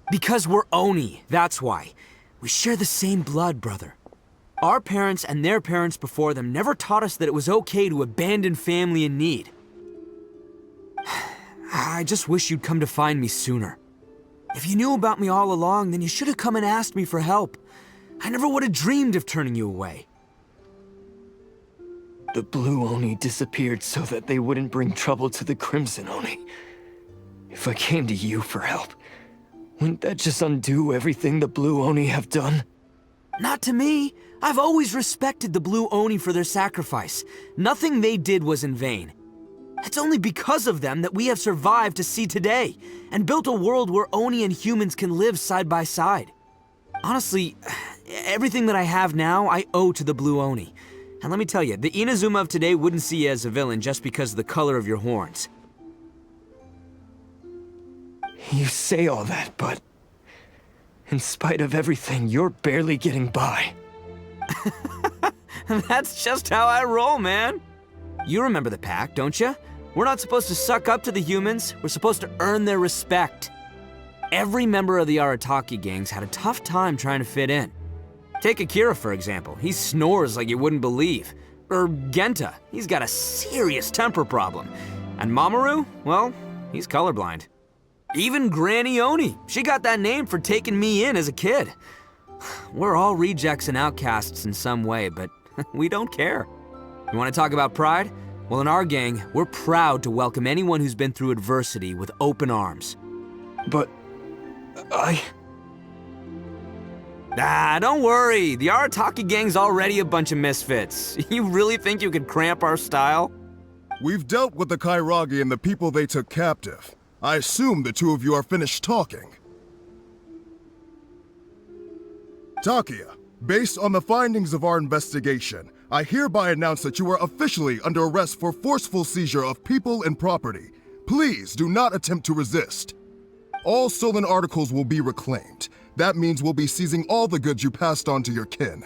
Because we're Oni, that's why. We share the same blood, brother. Our parents and their parents before them never taught us that it was okay to abandon family in need. I just wish you'd come to find me sooner. If you knew about me all along, then you should have come and asked me for help. I never would have dreamed of turning you away. The Blue Oni disappeared so that they wouldn't bring trouble to the Crimson Oni. If I came to you for help, wouldn't that just undo everything the Blue Oni have done? Not to me. I've always respected the Blue Oni for their sacrifice. Nothing they did was in vain. It's only because of them that we have survived to see today, and built a world where Oni and humans can live side by side. Honestly, everything that I have now, I owe to the Blue Oni. And let me tell you, the Inazuma of today wouldn't see you as a villain just because of the color of your horns. You say all that, but in spite of everything, you're barely getting by. That's just how I roll, man. You remember the pact, don't you? We're not supposed to suck up to the humans. We're supposed to earn their respect. Every member of the Arataki gangs had a tough time trying to fit in. Take Akira, for example. He snores like you wouldn't believe. Or Genta. He's got a serious temper problem. And Mamoru? Well, he's colorblind. Even Granny Oni. She got that name for taking me in as a kid. We're all rejects and outcasts in some way, but we don't care. You want to talk about pride? Well, in our gang, we're proud to welcome anyone who's been through adversity with open arms. But don't worry. The Arataki gang's already a bunch of misfits. You really think you could cramp our style? We've dealt with the Kairagi and the people they took captive. I assume the two of you are finished talking. Takuya, based on the findings of our investigation, I hereby announce that you are officially under arrest for forceful seizure of people and property. Please do not attempt to resist. All stolen articles will be reclaimed. That means we'll be seizing all the goods you passed on to your kin.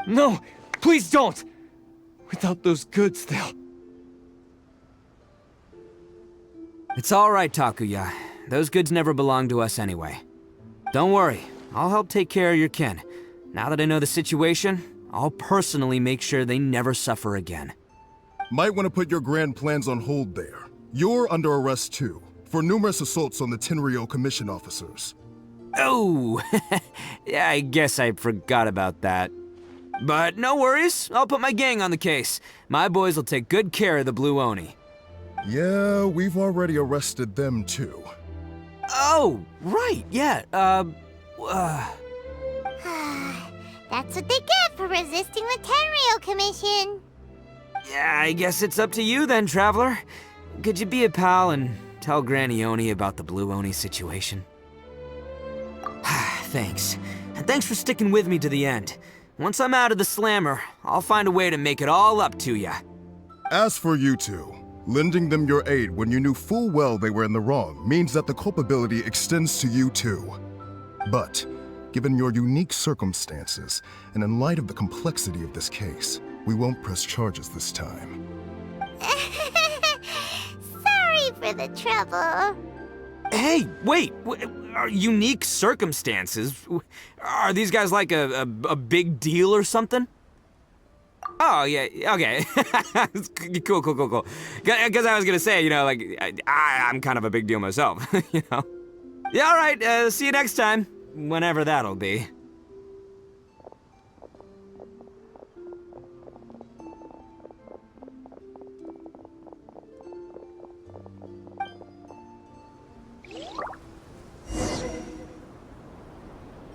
No, please don't! Without those goods, they'll... It's all right, Takuya. Those goods never belonged to us anyway. Don't worry, I'll help take care of your kin. Now that I know the situation, I'll personally make sure they never suffer again. Might want to put your grand plans on hold there. You're under arrest too, for numerous assaults on the Tenryou Commission officers. Oh, yeah, I guess I forgot about that. But no worries, I'll put my gang on the case. My boys will take good care of the Blue Oni. Yeah, we've already arrested them too. Oh, right, yeah, That's what they get for resisting the Tenryou Commission. yeah, I guess it's up to you then, Traveler. Could you be a pal and tell Granny Oni about the Blue Oni situation? Thanks. And thanks for sticking with me to the end. Once I'm out of the slammer, I'll find a way to make it all up to ya. As for you two, lending them your aid when you knew full well they were in the wrong means that the culpability extends to you too. But, given your unique circumstances, and in light of the complexity of this case, we won't press charges this time. Sorry for the trouble. Hey, wait, are unique circumstances? Are these guys like a big deal or something? Oh, yeah, okay. Cool. Because I was gonna say, you know, like, I'm kind of a big deal myself, you know? Yeah, all right, see you next time, whenever that'll be.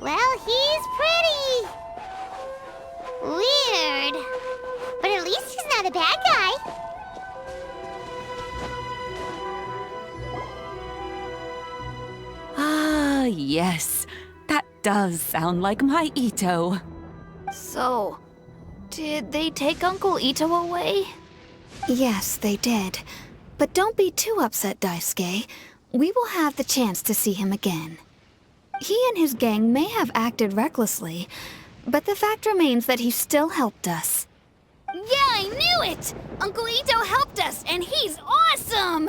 Well, he's pretty. Weird. But at least he's not a bad guy. Ah, yes. That does sound like my Itto. So, did they take Uncle Itto away? Yes, they did. But don't be too upset, Daisuke. We will have the chance to see him again. He and his gang may have acted recklessly, but the fact remains that he still helped us. Yeah, I knew it! Uncle Itto helped us, and he's awesome!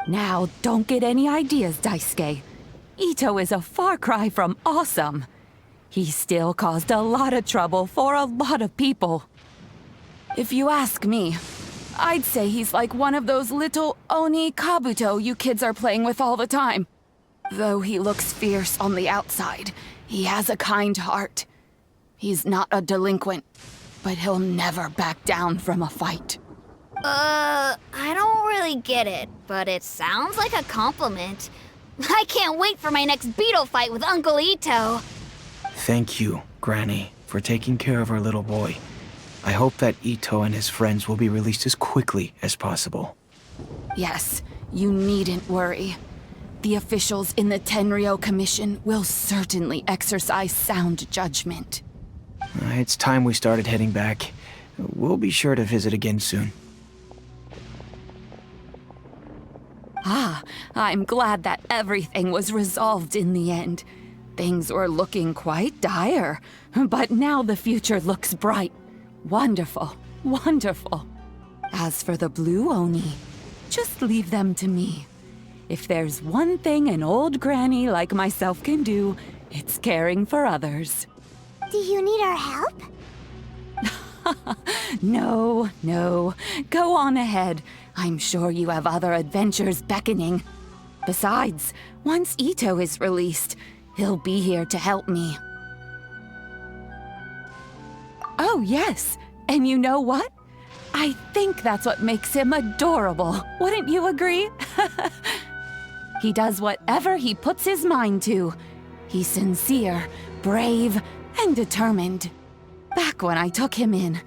Now, don't get any ideas, Daisuke. Itto is a far cry from awesome. He still caused a lot of trouble for a lot of people. If you ask me, I'd say he's like one of those little Oni Kabuto you kids are playing with all the time. Though he looks fierce on the outside, he has a kind heart. He's not a delinquent, but he'll never back down from a fight. I don't really get it, but it sounds like a compliment. I can't wait for my next beetle fight with Uncle Itto. Thank you, Granny, for taking care of our little boy. I hope that Itto and his friends will be released as quickly as possible. Yes, you needn't worry. The officials in the Tenryou Commission will certainly exercise sound judgment. It's time we started heading back. We'll be sure to visit again soon. Ah, I'm glad that everything was resolved in the end. Things were looking quite dire, but now the future looks bright. Wonderful, wonderful. As for the Blue Oni, just leave them to me. If there's one thing an old granny like myself can do, it's caring for others. Do you need our help? No. Go on ahead. I'm sure you have other adventures beckoning. Besides, once Itto is released, he'll be here to help me. Oh, yes. And you know what? I think that's what makes him adorable. Wouldn't you agree? He does whatever he puts his mind to. He's sincere, brave, and determined. Back when I took him in,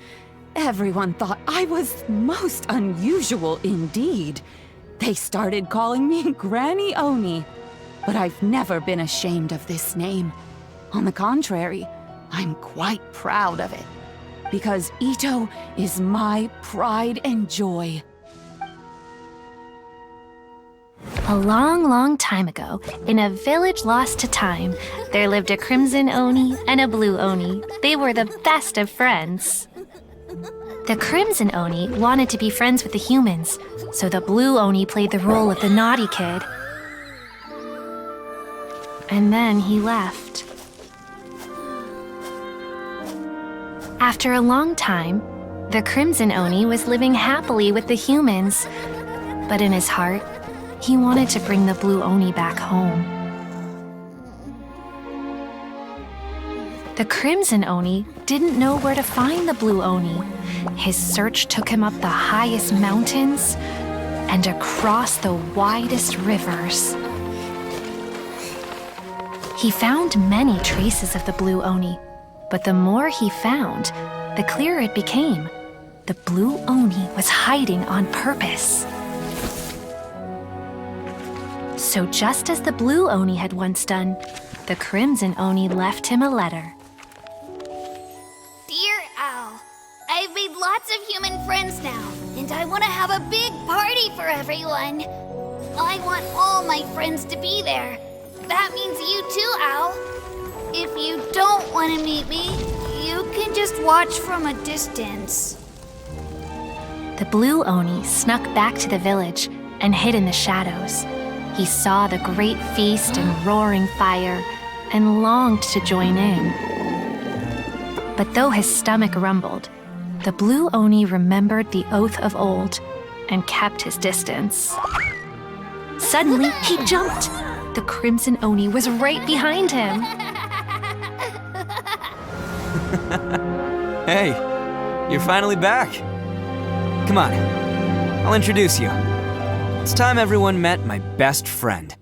everyone thought I was most unusual indeed. They started calling me Granny Oni. But I've never been ashamed of this name. On the contrary, I'm quite proud of it. Because Itto is my pride and joy. A long, long time ago, in a village lost to time, there lived a crimson oni and a blue oni. They were the best of friends. The crimson oni wanted to be friends with the humans, so the blue oni played the role of the naughty kid. And then he left. After a long time, the crimson oni was living happily with the humans, but in his heart, he wanted to bring the blue oni back home. The crimson oni didn't know where to find the blue oni. His search took him up the highest mountains and across the widest rivers. He found many traces of the blue oni, but the more he found, the clearer it became. The blue oni was hiding on purpose. So just as the blue oni had once done, the crimson oni left him a letter. Dear Owl, I've made lots of human friends now, and I want to have a big party for everyone. I want all my friends to be there. That means you too, Owl. If you don't want to meet me, you can just watch from a distance. The blue oni snuck back to the village and hid in the shadows. He saw the great feast and roaring fire and longed to join in. But though his stomach rumbled, the blue oni remembered the oath of old and kept his distance. Suddenly, he jumped. The crimson oni was right behind him. Hey, you're finally back. Come on, I'll introduce you. It's time everyone met my best friend.